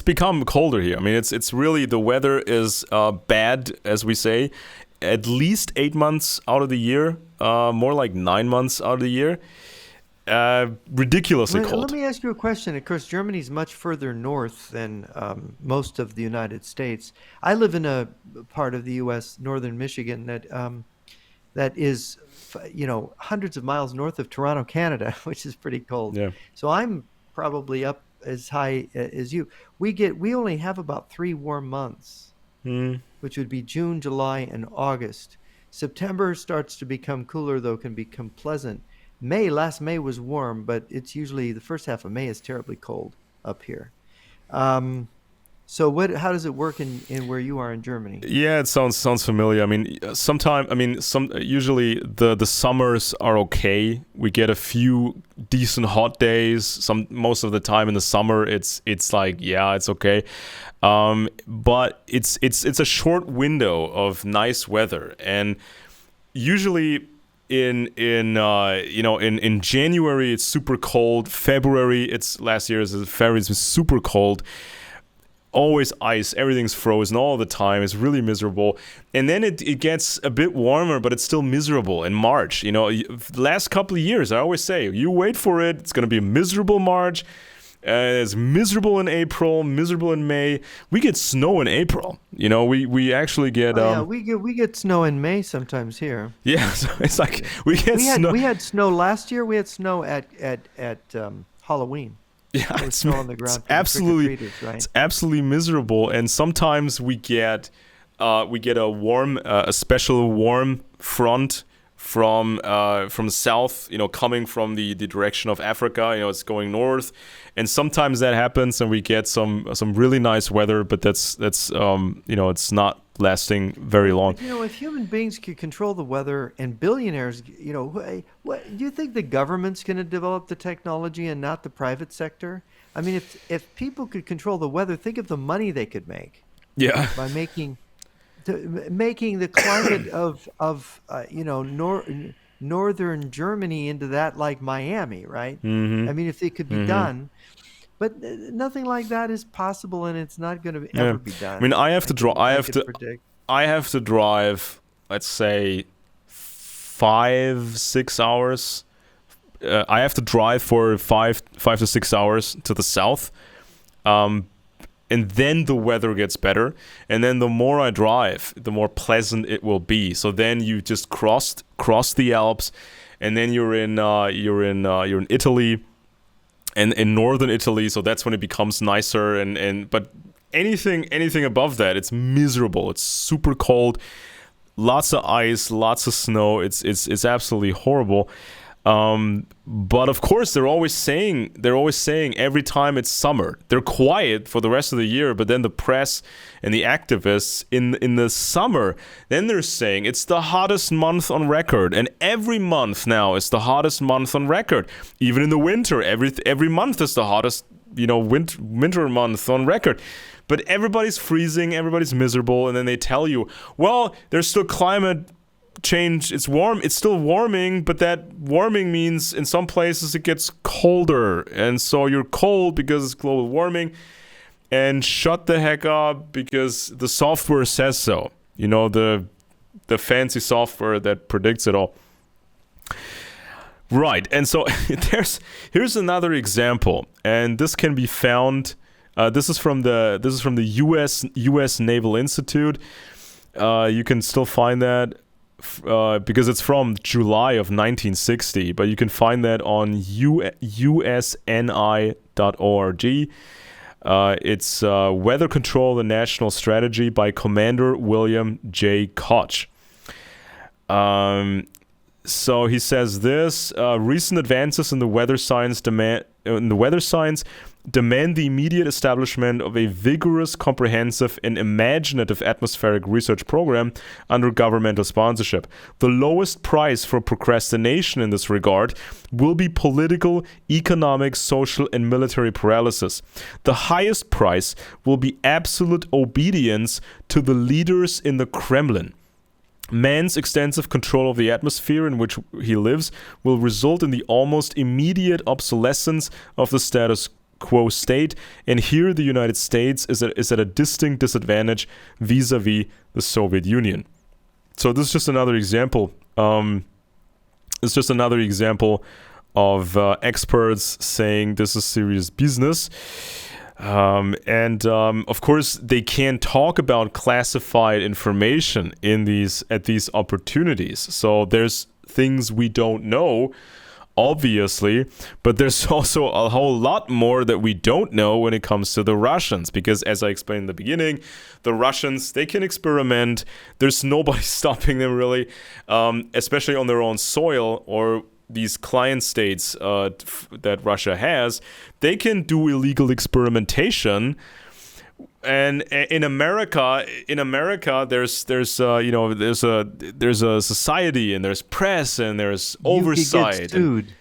become colder here. I mean, it's really, the weather is bad, as we say, at least 8 months out of the year, more like 9 months out of the year. Ridiculously cold. Let me ask you a question. Of course, Germany's much further north than most of the United States. I live in a part of the U.S., northern Michigan, that is, hundreds of miles north of Toronto, Canada, which is pretty cold. Yeah. So I'm probably up as high as you. We only have about 3 warm months, which would be June, July, and August. September starts to become cooler, though can become pleasant. Last May was warm, but it's usually the first half of May is terribly cold up here. So how does it work in where you are in Germany? Yeah, it sounds familiar. I mean, usually the summers are okay. We get a few decent hot days. Most of the time in the summer, it's like, yeah, it's okay. But it's a short window of nice weather, and usually in January it's super cold. February it's super cold. Always ice, everything's frozen all the time. It's really miserable. And then it gets a bit warmer, but it's still miserable in March. The last couple of years, I always say, you wait for it. It's going to be a miserable March. It's miserable in April, miserable in May. We get snow in April. We actually get. We get snow in May sometimes here. Yeah, so it's like we snow. We had snow last year. We had snow at Halloween. Yeah, it's snow on the ground. Right? It's absolutely miserable. And sometimes we get a special warm front from south, coming from the direction of Africa. It's going north, and sometimes that happens, and we get some really nice weather. But that's it's not lasting very long. If human beings could control the weather, and billionaires, what do you think the government's going to develop the technology and not the private sector? I mean, if people could control the weather, think of the money they could make. Yeah. By making the climate of northern Germany into that like Miami, right? Mm-hmm. I mean, if it could be done. But nothing like that is possible, and it's not going to ever be done. I mean, I have to drive, let's say, 5-6 hours. I have to drive for 5 to 6 hours to the south, and then the weather gets better. And then the more I drive, the more pleasant it will be. So then you just cross the Alps, and then you're in Italy. And in northern Italy, so that's when it becomes nicer. But anything above that, it's miserable. It's super cold, lots of ice, lots of snow. It's absolutely horrible. But of course, they're always saying every time it's summer, they're quiet for the rest of the year. But then the press and the activists in the summer, then they're saying it's the hottest month on record, and every month now is the hottest month on record. Even in the winter, every month is the hottest, winter month on record. But everybody's freezing, everybody's miserable, and then they tell you, well, there's still climate change. It's warm. It's still warming, but that warming means in some places it gets colder, and so you're cold because it's global warming. And shut the heck up, because the software says so. The fancy software that predicts it all. Right, and so here's another example, and this can be found. This is from the U.S. Naval Institute. You can still find that because it's from July of 1960, but you can find that on usni.org. It's Weather Control and National Strategy by Commander William J. Koch. So he says this: recent advances in the weather science demand the immediate establishment of a vigorous, comprehensive, and imaginative atmospheric research program under governmental sponsorship. The lowest price for procrastination in this regard will be political, economic, social, and military paralysis. The highest price will be absolute obedience to the leaders in the Kremlin. Man's extensive control of the atmosphere in which he lives will result in the almost immediate obsolescence of the status quo state, and here the United States is at a distinct disadvantage vis-a-vis the Soviet Union. So this is just another example. It's just another example of experts saying this is serious business. Of course, they can't talk about classified information at these opportunities. So there's things we don't know, obviously, but there's also a whole lot more that we don't know when it comes to the Russians, because as I explained in the beginning, the Russians, they can experiment. There's nobody stopping them, really, especially on their own soil or these client states that Russia has. They can do illegal experimentation. And in America, there's a society, and there's press, and there's oversight. You get sued.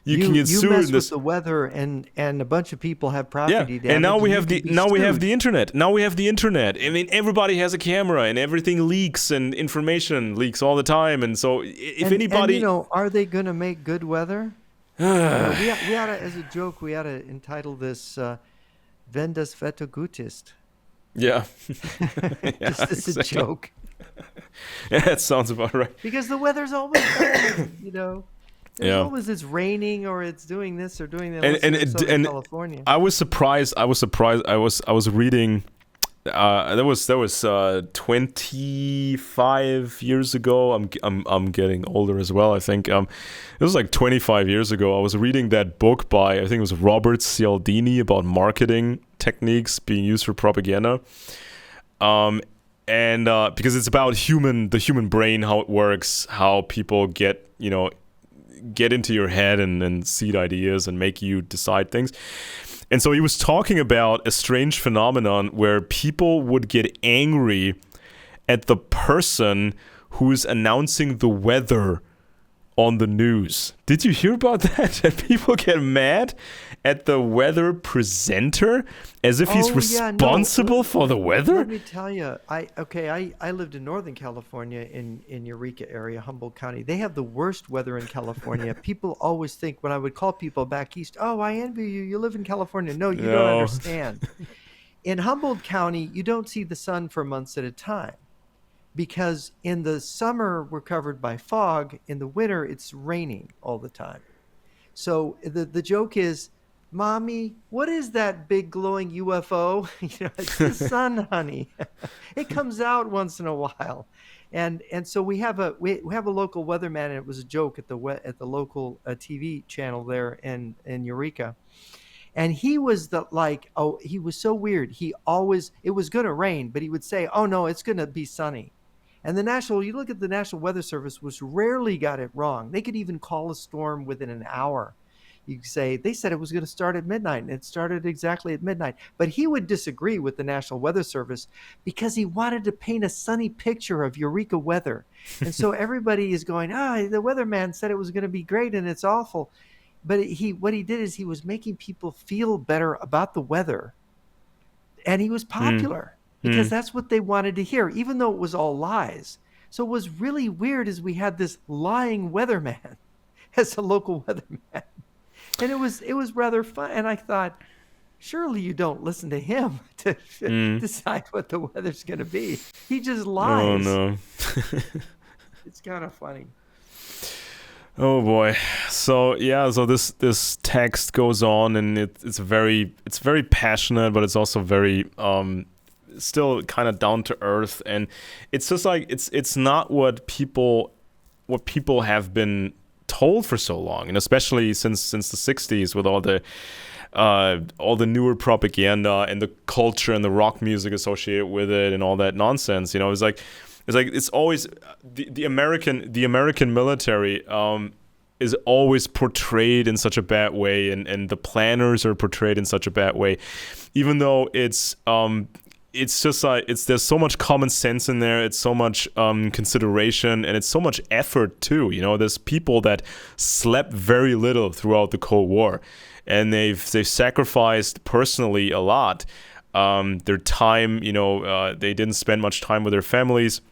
You can get you sued. mess with the weather, and a bunch of people have property damage. And now we have the internet. Now we have the internet. I mean, everybody has a camera, and everything leaks, and information leaks all the time. And so, if anybody, are they going to make good weather? we ought to, as a joke, we ought to entitle this "Wenn das Wetter gut ist." Yeah. Just as a joke. Yeah, that sounds about right. Because the weather's always bad, There's always it's raining, or it's doing this or doing that. In California. I was surprised. I was reading. That was 25 years ago. I'm getting older as well. I think it was like 25 years ago. I was reading that book by, I think it was Robert Cialdini, about marketing techniques being used for propaganda. Because it's about the human brain, how it works, how people get into your head and seed ideas and make you decide things. And so he was talking about a strange phenomenon where people would get angry at the person who is announcing the weather on the news. Did you hear about that? That people get mad at the weather presenter as if he's responsible for the weather? Let me tell you, I lived in Northern California in Eureka area, Humboldt County. They have the worst weather in California. People always think, when I would call people back east, oh, I envy you. You live in California. No, you don't understand. In Humboldt County, you don't see the sun for months at a time. Because in the summer, we're covered by fog. In the winter, it's raining all the time. So the joke is, Mommy, what is that big glowing UFO? It's the sun, honey. It comes out once in a while. And so we have a local weatherman, and it was a joke at the local TV channel there in Eureka. And he was he was so weird. It was going to rain, but he would say, oh no, it's going to be sunny. And you look at the National Weather Service, which rarely got it wrong. They could even call a storm within an hour. You could say, they said it was going to start at midnight, and it started exactly at midnight. But he would disagree with the National Weather Service because he wanted to paint a sunny picture of Eureka weather. And so everybody is going, the weatherman said it was going to be great, and it's awful. But what he did is he was making people feel better about the weather. And he was popular because that's what they wanted to hear, even though it was all lies. So what was really weird is we had this lying weatherman as a local weatherman. And it was rather fun. And I thought, surely you don't listen to him to decide what the weather's going to be. He just lies. Oh, no. It's kind of funny. Oh boy. So this text goes on, and it's very passionate, but it's also very still kind of down to earth, and it's just like it's not what people have been told for so long, and especially since the 60s with all the newer propaganda and the culture and the rock music associated with it and all that nonsense. It's always the American military is always portrayed in such a bad way, and the planners are portrayed in such a bad way, even though it's just like there's so much common sense in there. It's so much consideration, and it's so much effort too. There's people that slept very little throughout the Cold War, and they've sacrificed personally a lot. Their time, they didn't spend much time with their families.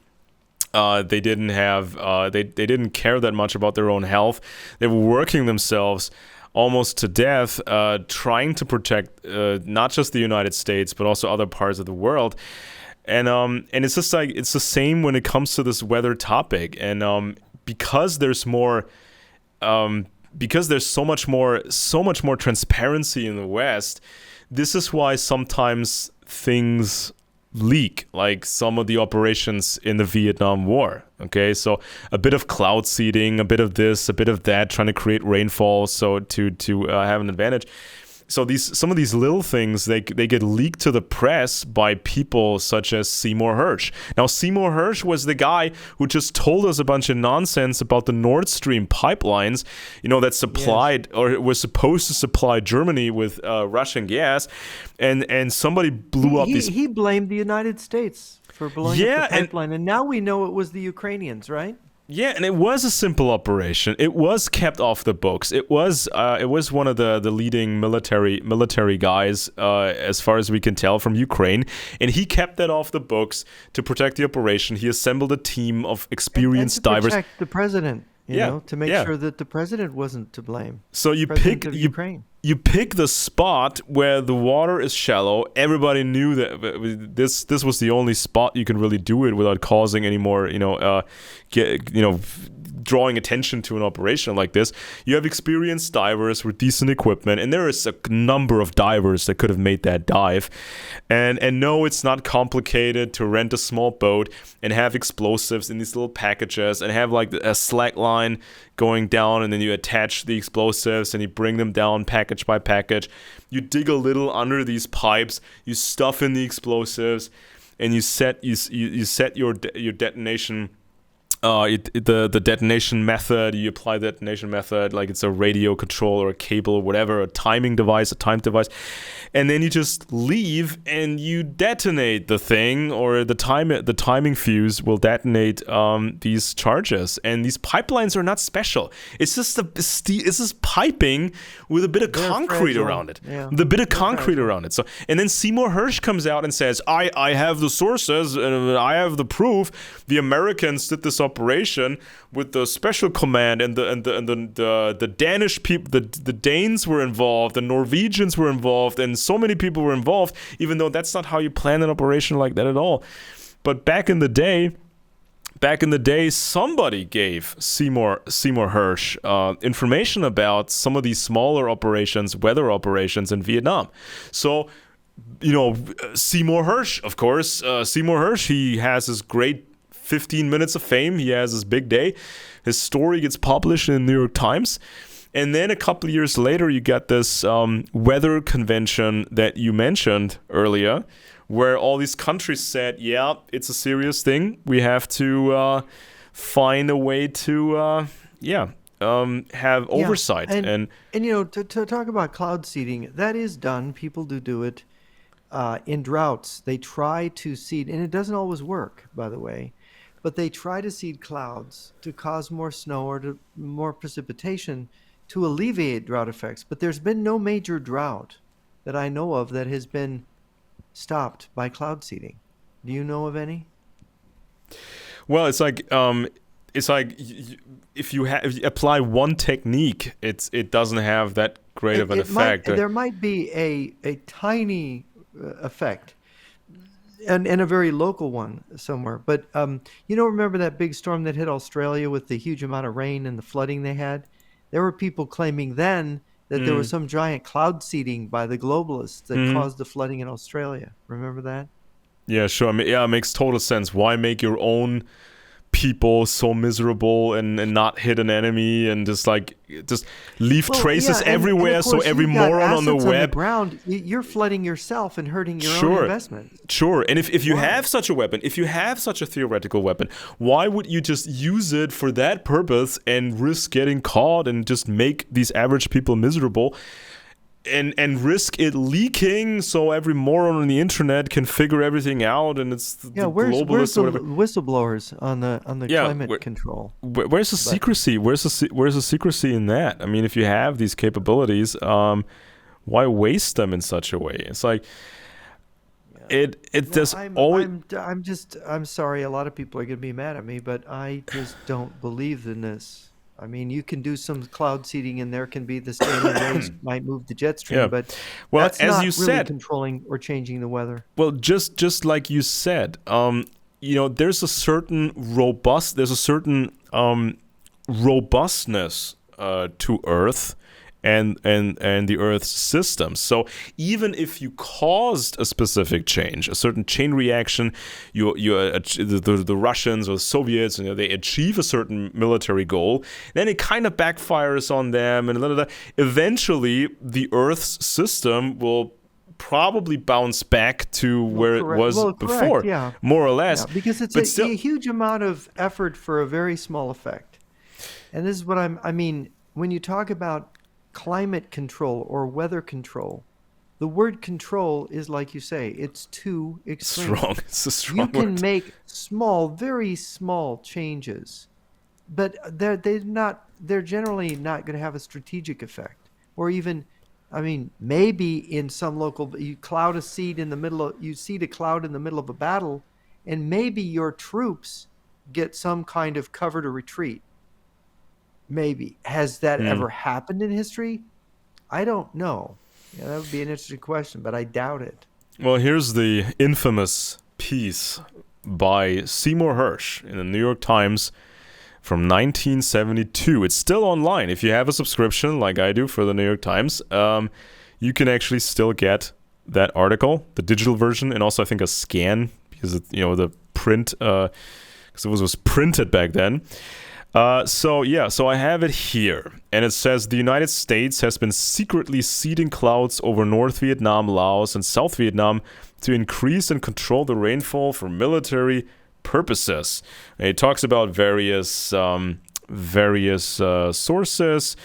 They didn't have they didn't care that much about their own health. They were working themselves almost to death, trying to protect not just the United States but also other parts of the world. And it's just like it's the same when it comes to this weather topic. And because there's more because there's so much more transparency in the West, this is why sometimes things leak, like some of the operations in the Vietnam War. Okay, so a bit of cloud seeding, a bit of this, a bit of that, trying to create rainfall so to have an advantage. So some of these little things, they get leaked to the press by people such as Seymour Hersh. Now, Seymour Hersh was the guy who just told us a bunch of nonsense about the Nord Stream pipelines, that supplied or was supposed to supply Germany with Russian gas, and somebody blew up these. He blamed the United States for blowing up the pipeline, and now we know it was the Ukrainians, right? Yeah, and it was a simple operation. It was kept off the books. It was one of the leading military guys, as far as we can tell, from Ukraine, and he kept that off the books to protect the operation. He assembled a team of experienced divers. And to protect the president, to make sure that the president wasn't to blame. So you pick the spot where the water is shallow. Everybody knew that this was the only spot you can really do it without causing any more, drawing attention to an operation like this. You have experienced divers with decent equipment, and there is a number of divers that could have made that dive. And no, it's not complicated to rent a small boat and have explosives in these little packages and have like a slack line going down, and then you attach the explosives and you bring them down package by package. You dig a little under these pipes, you stuff in the explosives, and you set your detonation. The detonation method, you apply the detonation method like it's a radio control or a cable or whatever, a timing device, a timed device, and then you just leave and you detonate the thing, or the timing fuse will detonate these charges. And these pipelines are not special. It's just it's just piping with a bit of concrete around it. Yeah. The bit of concrete around it. So, and then Seymour Hersh comes out and says, I have the sources and I have the proof. The Americans did this operation with the special command, and the Danish people, the Danes were involved, the Norwegians were involved, and so many people were involved, even though that's not how you plan an operation like that at all. But back in the day, somebody gave Seymour Hersh information about some of these smaller operations, weather operations in Vietnam. So, Seymour Hersh, of course, he has his great 15 minutes of fame. He has his big day. His story gets published in the New York Times. And then a couple of years later, you get this weather convention that you mentioned earlier, where all these countries said, yeah, it's a serious thing. We have to find a way to, have oversight. And to talk about cloud seeding, that is done. People do it in droughts. They try to seed, and it doesn't always work, by the way, but they try to seed clouds to cause more snow or to more precipitation to alleviate drought effects. But there's been no major drought that I know of that has been stopped by cloud seeding. Do you know of any? Well, it's like if you apply one technique, it doesn't have that great of an effect. There might be a tiny effect, and a very local one somewhere. But remember that big storm that hit Australia with the huge amount of rain and the flooding they had? There were people claiming then that there was some giant cloud seeding by the globalists that caused the flooding in Australia. Remember that? Yeah, sure. I mean, it makes total sense. Why make your own people so miserable and not hit an enemy and just leave traces everywhere, and so every moron on the web ground, you're flooding yourself and hurting your own investment. Sure. And if you have such a weapon, if you have such a theoretical weapon, why would you just use it for that purpose and risk getting caught and just make these average people miserable? And risk it leaking so every moron on the internet can figure everything out, and it's the globalists or whatever. Whistleblowers on the climate control. Where's the secrecy? Where's the secrecy in that? I mean, if you have these capabilities, why waste them in such a way? It's like I'm sorry. A lot of people are going to be mad at me, but I just don't believe in this. I mean, you can do some cloud seeding, and there can be the standing waves might move the jet stream, but that's not really controlling or changing the weather. Well, just like you said, there's a certain robustness to Earth and the Earth's systems. So even if you caused a specific change, a certain chain reaction, the Russians or the Soviets, they achieve a certain military goal, then it kind of backfires on them, and eventually the Earth's system will probably bounce back to where it was before, more or less. Yeah, because it's a huge amount of effort for a very small effect. And this is what I mean, when you talk about climate control or weather control, the word control is, like you say, it's too extreme. It's a strong word. You can make very small changes, but they're generally not going to have a strategic effect. Or even, I mean, maybe in some local, you seed a cloud in the middle of a battle, and maybe your troops get some kind of cover to retreat. Maybe. Has that ever happened in history? I don't know. Yeah, that would be an interesting question, but I doubt it. Well, here's the infamous piece by Seymour Hersh in the New York Times from 1972. It's still online. If you have a subscription like I do for the New York Times, you can actually still get that article, the digital version, and also I think a scan, because the print, because it was printed back then. So I have it here, and it says the United States has been secretly seeding clouds over North Vietnam, Laos, and South Vietnam to increase and control the rainfall for military purposes. And it talks about various sources,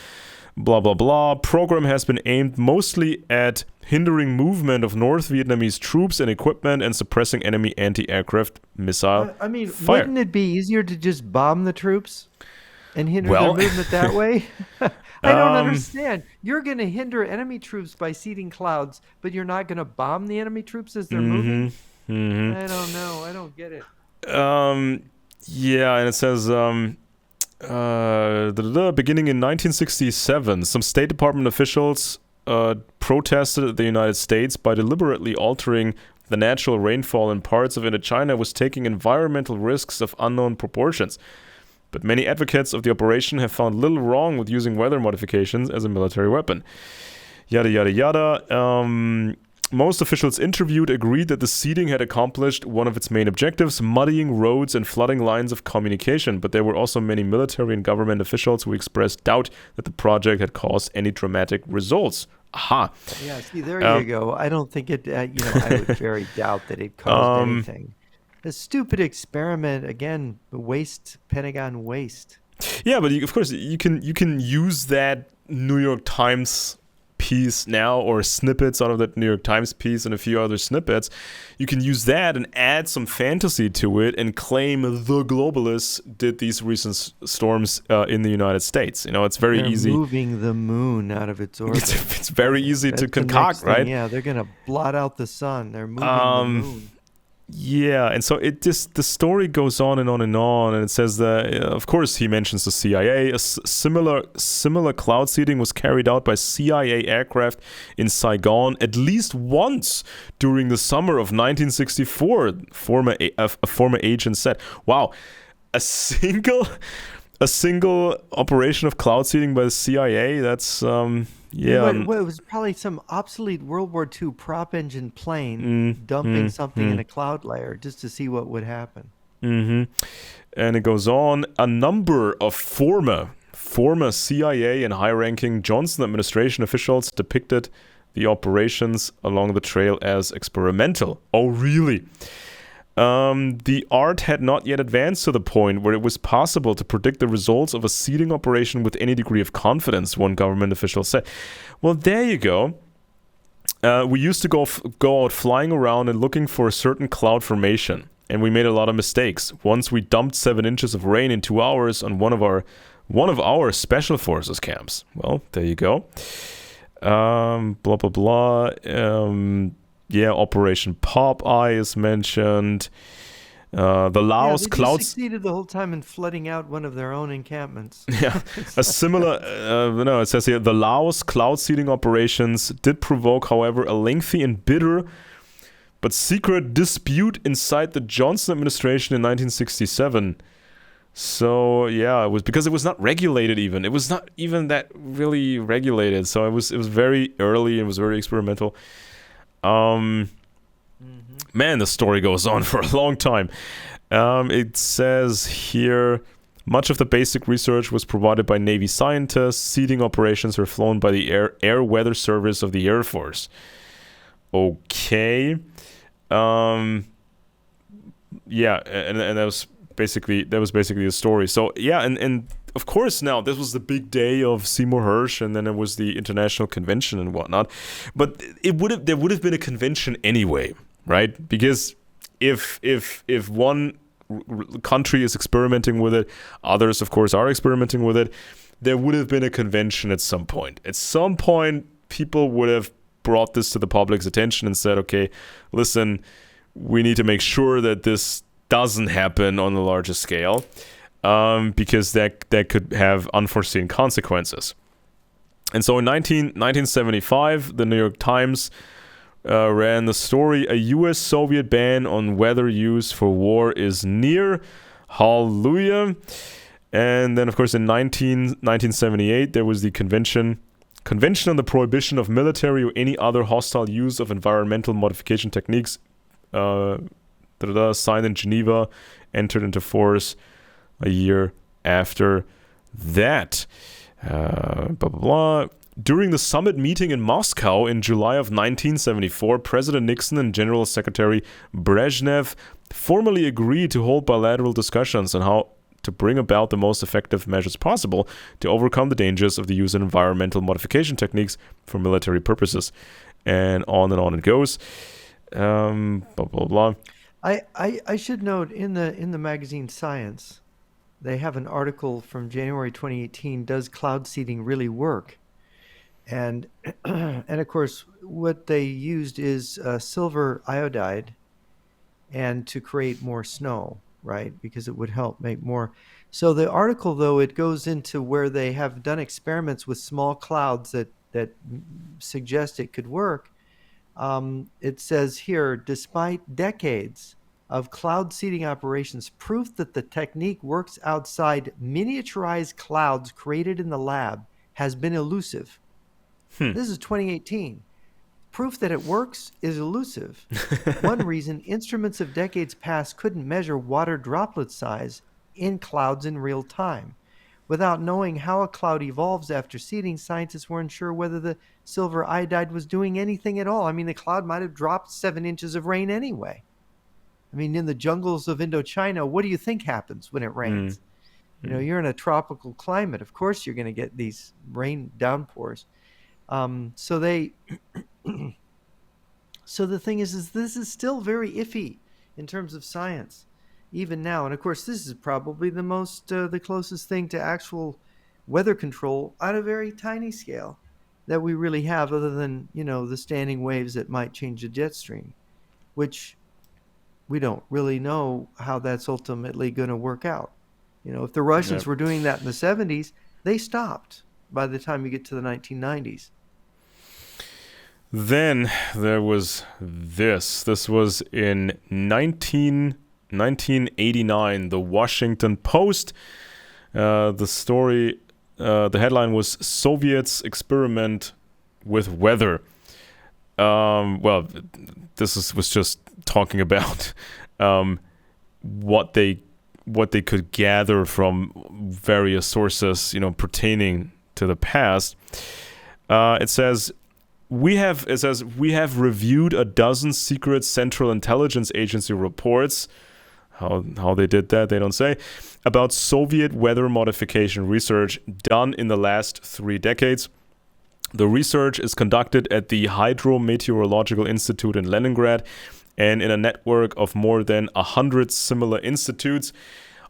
blah, blah, blah. Program has been aimed mostly at hindering movement of North Vietnamese troops and equipment and suppressing enemy anti-aircraft missile fire. Wouldn't it be easier to just bomb the troops and hinder their movement that way? I don't understand. You're going to hinder enemy troops by seeding clouds, but you're not going to bomb the enemy troops as they're moving? Mm-hmm. I don't know. I don't get it. And it says... beginning in 1967, some State Department officials protested the United States by deliberately altering the natural rainfall in parts of Indochina was taking environmental risks of unknown proportions. But many advocates of the operation have found little wrong with using weather modifications as a military weapon. Yada, yada, yada. Most officials interviewed agreed that the seeding had accomplished one of its main objectives, muddying roads and flooding lines of communication. But there were also many military and government officials who expressed doubt that the project had caused any dramatic results. Aha. Yeah, see, there you go. I don't think it, I would very doubt that it caused anything. A stupid experiment, again, waste, Pentagon waste. Yeah, but of course, you can use that New York Times piece now, or snippets out of that New York Times piece and a few other snippets. You can use that and add some fantasy to it and claim the globalists did these recent storms in the United States. It's very easy. They're moving the moon out of its orbit. It's very easy to concoct, right? Yeah, they're going to blot out the sun. They're moving the moon. Yeah, and so the story goes on and on and on, and it says that, of course, he mentions the CIA. A similar cloud seeding was carried out by CIA aircraft in Saigon at least once during the summer of 1964. A former agent said, "Wow, a single operation of cloud seeding by the CIA. That's yeah." Well, it was probably some obsolete World War II prop engine plane dumping something in a cloud layer just to see what would happen. And it goes on. A number of former CIA and high-ranking Johnson administration officials depicted the operations along the trail as experimental. Oh, really? The art had not yet advanced to the point where it was possible to predict the results of a seeding operation with any degree of confidence, one government official said. Well, there you go. We used to go out flying around and looking for a certain cloud formation, and we made a lot of mistakes. Once we dumped 7 inches of rain in 2 hours on one of our special forces camps. Well, there you go. Blah blah blah. Yeah, Operation Popeye is mentioned. The Laos cloud succeeded the whole time in flooding out one of their own encampments. Yeah, a similar. It says here the Laos cloud seeding operations did provoke, however, a lengthy and bitter but secret dispute inside the Johnson administration in 1967. So yeah, it was because it was not regulated even. It was not even that really regulated. So it was very early and was very experimental. Man, the story goes on for a long time. It says here, much of the basic research was provided by Navy scientists. Seeding operations were flown by the Air Weather Service of the Air Force. Okay. Yeah, and that was basically the story. So yeah, and of course now this was the big day of Seymour Hersh, and then it was the international convention and whatnot. But there would have been a convention anyway, right? Because if one country is experimenting with it, others of course are experimenting with it. There would have been a convention at some point. At some point, people would have brought this to the public's attention and said, okay, listen, we need to make sure that this doesn't happen on a larger scale, because that could have unforeseen consequences. And so in 1975, the New York Times ran the story, a U.S.-Soviet ban on weather use for war is near. Hallelujah. And then, of course, in 1978, there was the Convention on the Prohibition of Military or any other hostile use of environmental modification techniques, signed in Geneva, entered into force a year after that. Blah, blah, blah. During the summit meeting in Moscow in July of 1974, President Nixon and General Secretary Brezhnev formally agreed to hold bilateral discussions on how to bring about the most effective measures possible to overcome the dangers of the use of environmental modification techniques for military purposes. And on it goes. Blah, blah, blah. I should note in the magazine Science, they have an article from January 2018, Does Cloud Seeding Really Work? And of course, what they used is silver iodide and to create more snow, right? Because it would help make more. So the article, though, it goes into where they have done experiments with small clouds that suggest it could work. It says here, despite decades of cloud seeding operations, proof that the technique works outside miniaturized clouds created in the lab has been elusive. This is 2018. proof that it works is elusive. One reason instruments of decades past couldn't measure water droplet size in clouds in real time. Without knowing how a cloud evolves after seeding, scientists weren't sure whether the silver iodide was doing anything at all. I mean, the cloud might have dropped 7 inches of rain anyway. I mean, in the jungles of Indochina, what do you think happens when it rains? You're in a tropical climate. Of course, you're going to get these rain downpours. So the thing is this is still very iffy in terms of science, even now. And of course, this is probably the closest thing to actual weather control on a very tiny scale that we really have, other than the standing waves that might change the jet stream, which we don't really know how that's ultimately going to work out. If the Russians were doing that in the 70s, they stopped by the time you get to the 1990s. Then there was this. This was in 1989, the Washington Post. The story, the headline was Soviets Experiment with Weather. Well, was just talking about what they could gather from various sources, pertaining to the past. It says we have reviewed a dozen secret Central Intelligence Agency reports. How they did that, they don't say, about Soviet weather modification research done in the last 3 decades. The research is conducted at the Hydrometeorological Institute in Leningrad and in a network of more than 100 similar institutes.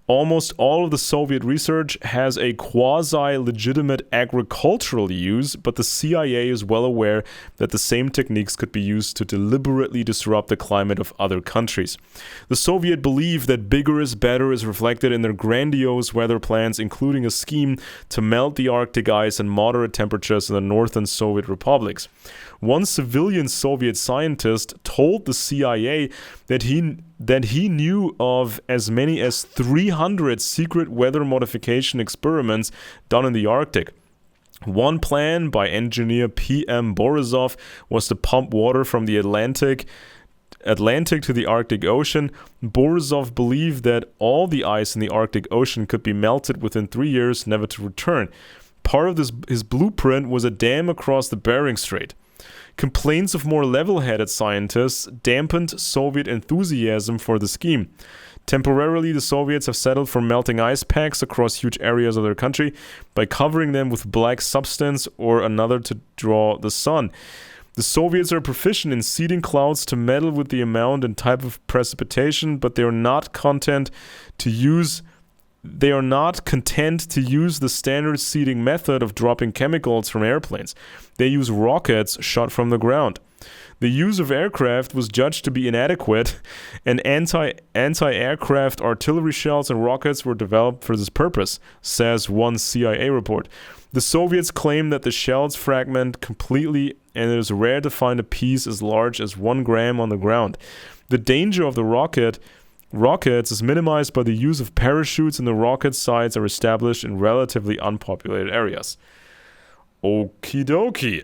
Almost all of the Soviet research has a quasi-legitimate agricultural use, but the CIA is well aware that the same techniques could be used to deliberately disrupt the climate of other countries. The Soviet belief that bigger is better is reflected in their grandiose weather plans, including a scheme to melt the Arctic ice and moderate temperatures in the northern Soviet republics. One civilian Soviet scientist told the CIA that he knew of as many as 300 secret weather modification experiments done in the Arctic. One plan by engineer P.M. Borisov was to pump water from the Atlantic to the Arctic Ocean. Borisov believed that all the ice in the Arctic Ocean could be melted within 3 years, never to return. Part of his blueprint was a dam across the Bering Strait. Complaints of more level-headed scientists dampened Soviet enthusiasm for the scheme. Temporarily, the Soviets have settled for melting ice packs across huge areas of their country by covering them with black substance or another to draw the sun. The Soviets are proficient in seeding clouds to meddle with the amount and type of precipitation, but they are not content to use the standard seeding method of dropping chemicals from airplanes. They use rockets shot from the ground. The use of aircraft was judged to be inadequate, and anti-aircraft artillery shells and rockets were developed for this purpose, says one CIA report. The Soviets claim that the shells fragment completely, and it is rare to find a piece as large as 1 gram on the ground. The danger of the rockets is minimized by the use of parachutes, and the rocket sites are established in relatively unpopulated areas. Okie dokie.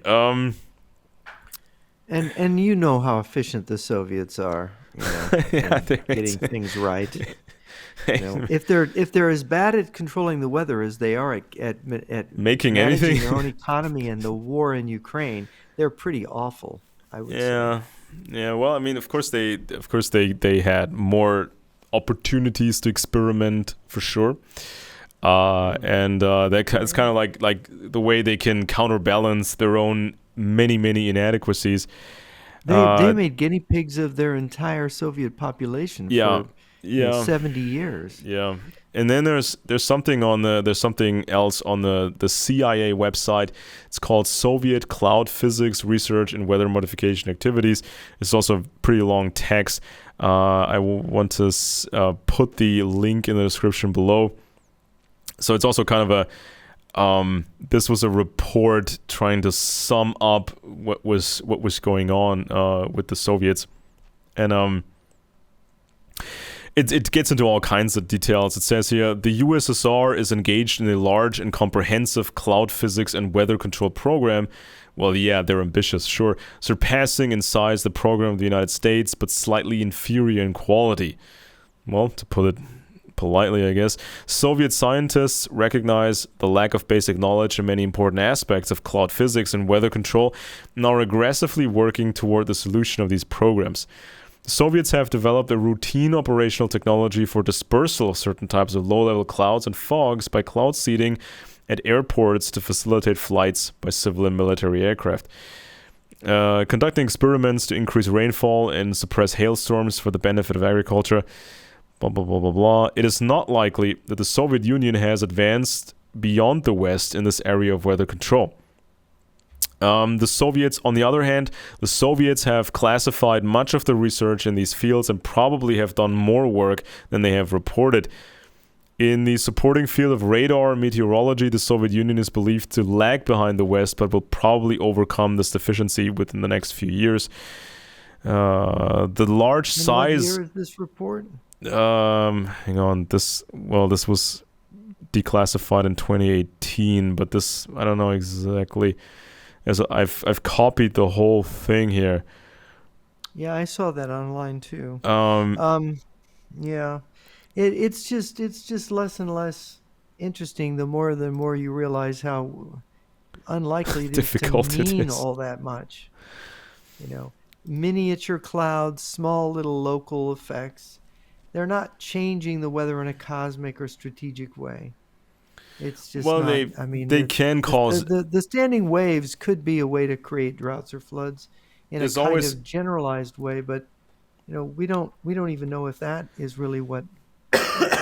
And you know how efficient the Soviets are, getting things right. If they're as bad at controlling the weather as they are at making managing anything their own economy and the war in Ukraine, they're pretty awful, I would say. Yeah. Well, I mean, of course they had more opportunities to experiment for sure. It's kind of like the way they can counterbalance their own many inadequacies. They made guinea pigs of their entire Soviet population for 70 years. Yeah. And then there's something else on the CIA website. It's called Soviet Cloud Physics Research and Weather Modification Activities. It's also a pretty long text. I want to put the link in the description below. So it's also kind of this was a report trying to sum up what was going on with the Soviets, and it gets into all kinds of details. It says here, the USSR is engaged in a large and comprehensive cloud physics and weather control program. Well, yeah, they're ambitious, sure. Surpassing in size the program of the United States, but slightly inferior in quality. Well, to put it politely, I guess, Soviet scientists recognize the lack of basic knowledge in many important aspects of cloud physics and weather control and are aggressively working toward the solution of these programs. The Soviets have developed a routine operational technology for dispersal of certain types of low-level clouds and fogs by cloud seeding at airports to facilitate flights by civil and military aircraft. Conducting experiments to increase rainfall and suppress hailstorms for the benefit of agriculture. Blah, blah, blah, blah, blah. It is not likely that the Soviet Union has advanced beyond the West in this area of weather control. The Soviets, on the other hand, the Soviets have classified much of the research in these fields and probably have done more work than they have reported. In the supporting field of radar and meteorology, the Soviet Union is believed to lag behind the West, but will probably overcome this deficiency within the next few years. The large size. What year is this report? Hang on. This was declassified in 2018, but this, I don't know exactly. As I've copied the whole thing here. Yeah, I saw that online too. Yeah, it's just less and less interesting the more you realize how unlikely it is difficult to mean it is. all that much. Miniature clouds, small little local effects. They're not changing the weather in a cosmic or strategic way. It's just they can cause the standing waves could be a way to create droughts or floods in a kind of generalized way, but we don't even know if that is really what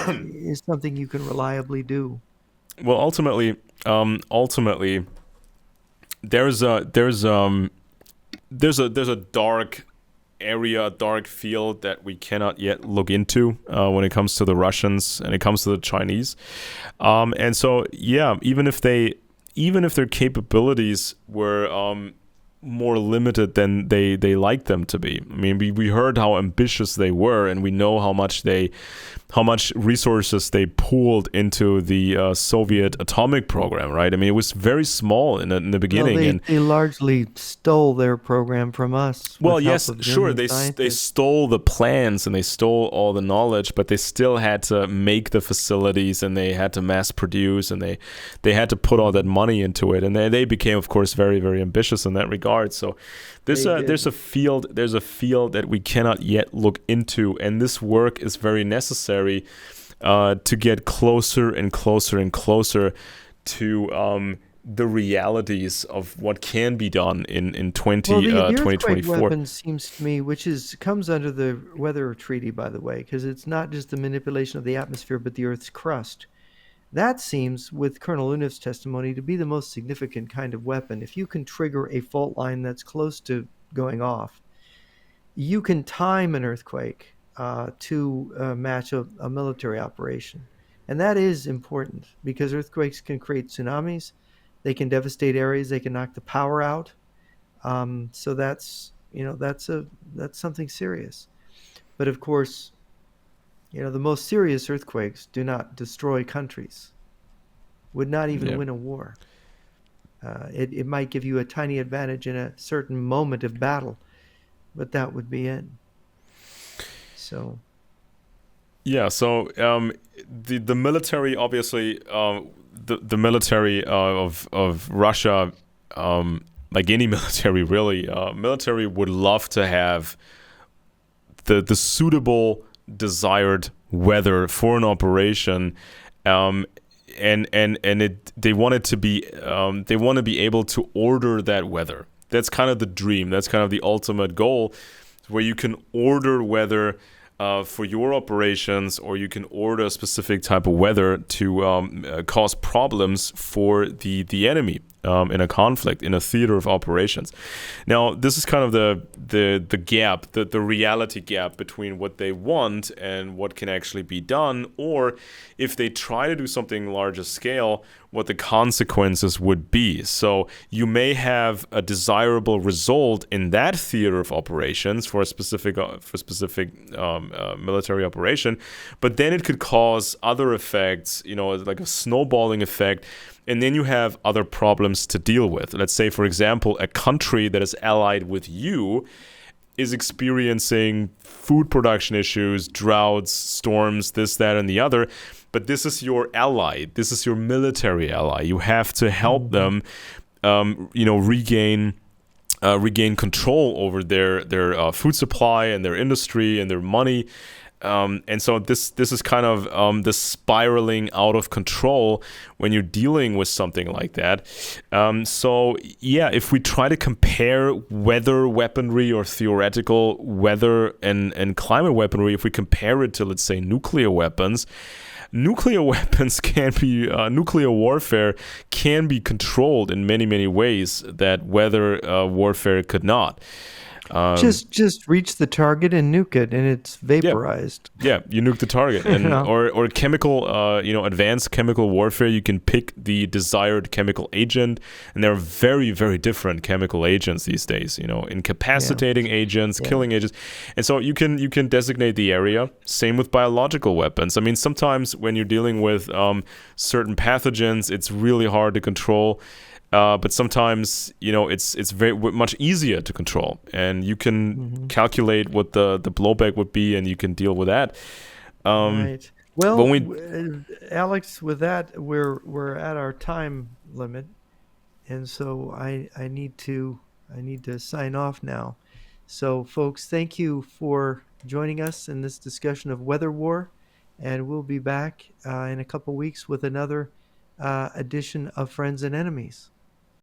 is something you can reliably do. Well, ultimately, there's a dark area, a dark field that we cannot yet look into when it comes to the Russians and it comes to the Chinese. And so, yeah, even if their capabilities were more limited than they like them to be. I mean, we heard how ambitious they were, and we know how much resources they pooled into the Soviet atomic program, right? I mean, it was very small in the beginning. Well, they largely stole their program from us. Well, yes, sure. They stole the plans and they stole all the knowledge, but they still had to make the facilities and they had to mass produce and they had to put all that money into it. And they became, of course, very, very ambitious in that regard. So there's a field that we cannot yet look into, and this work is very necessary to get closer and closer and closer to the realities of what can be done in 2024. Earthquake weapon seems to me, comes under the weather treaty, by the way, because it's not just the manipulation of the atmosphere, but the Earth's crust. That seems, with Colonel Univ's testimony, to be the most significant kind of weapon. If you can trigger a fault line that's close to going off, you can time an earthquake to match a military operation. And that is important because earthquakes can create tsunamis. They can devastate areas. They can knock the power out. So that's something serious. But of course, the most serious earthquakes do not destroy countries, would not even win a war. It might give you a tiny advantage in a certain moment of battle, but that would be it. So. Yeah, so the military, obviously, the military of Russia, like any military really, military would love to have the suitable desired weather for an operation, they want to be able to order that weather. That's kind of the dream. That's kind of the ultimate goal, where you can order weather for your operations, or you can order a specific type of weather to cause problems for the enemy. in a conflict, in a theater of operations. Now, this is kind of the gap, the reality gap between what they want and what can actually be done, or if they try to do something larger scale, what the consequences would be. So you may have a desirable result in that theater of operations for a specific military operation, but then it could cause other effects, like a snowballing effect, and then you have other problems to deal with. Let's say, for example, a country that is allied with you is experiencing food production issues, droughts, storms, this, that, and the other. But this is your ally. This is your military ally. You have to help them, regain control over their food supply and their industry and their money. And so this is kind of the spiraling out of control when you're dealing with something like that. If we try to compare weather weaponry or theoretical weather and climate weaponry, if we compare it to, let's say, nuclear weapons can be nuclear warfare can be controlled in many, many ways that weather warfare could not. Just reach the target and nuke it, and it's vaporized. Yeah, you nuke the target, and or chemical, advanced chemical warfare. You can pick the desired chemical agent, and there are very, very different chemical agents these days. Incapacitating agents, killing agents, and so you can designate the area. Same with biological weapons. I mean, sometimes when you're dealing with certain pathogens, it's really hard to control. But sometimes, it's very much easier to control, and you can calculate what the blowback would be, and you can deal with that. Right. Well, Alex, with that, we're at our time limit, and so I need to sign off now. So, folks, thank you for joining us in this discussion of weather war, and we'll be back in a couple weeks with another edition of Friends and Enemies.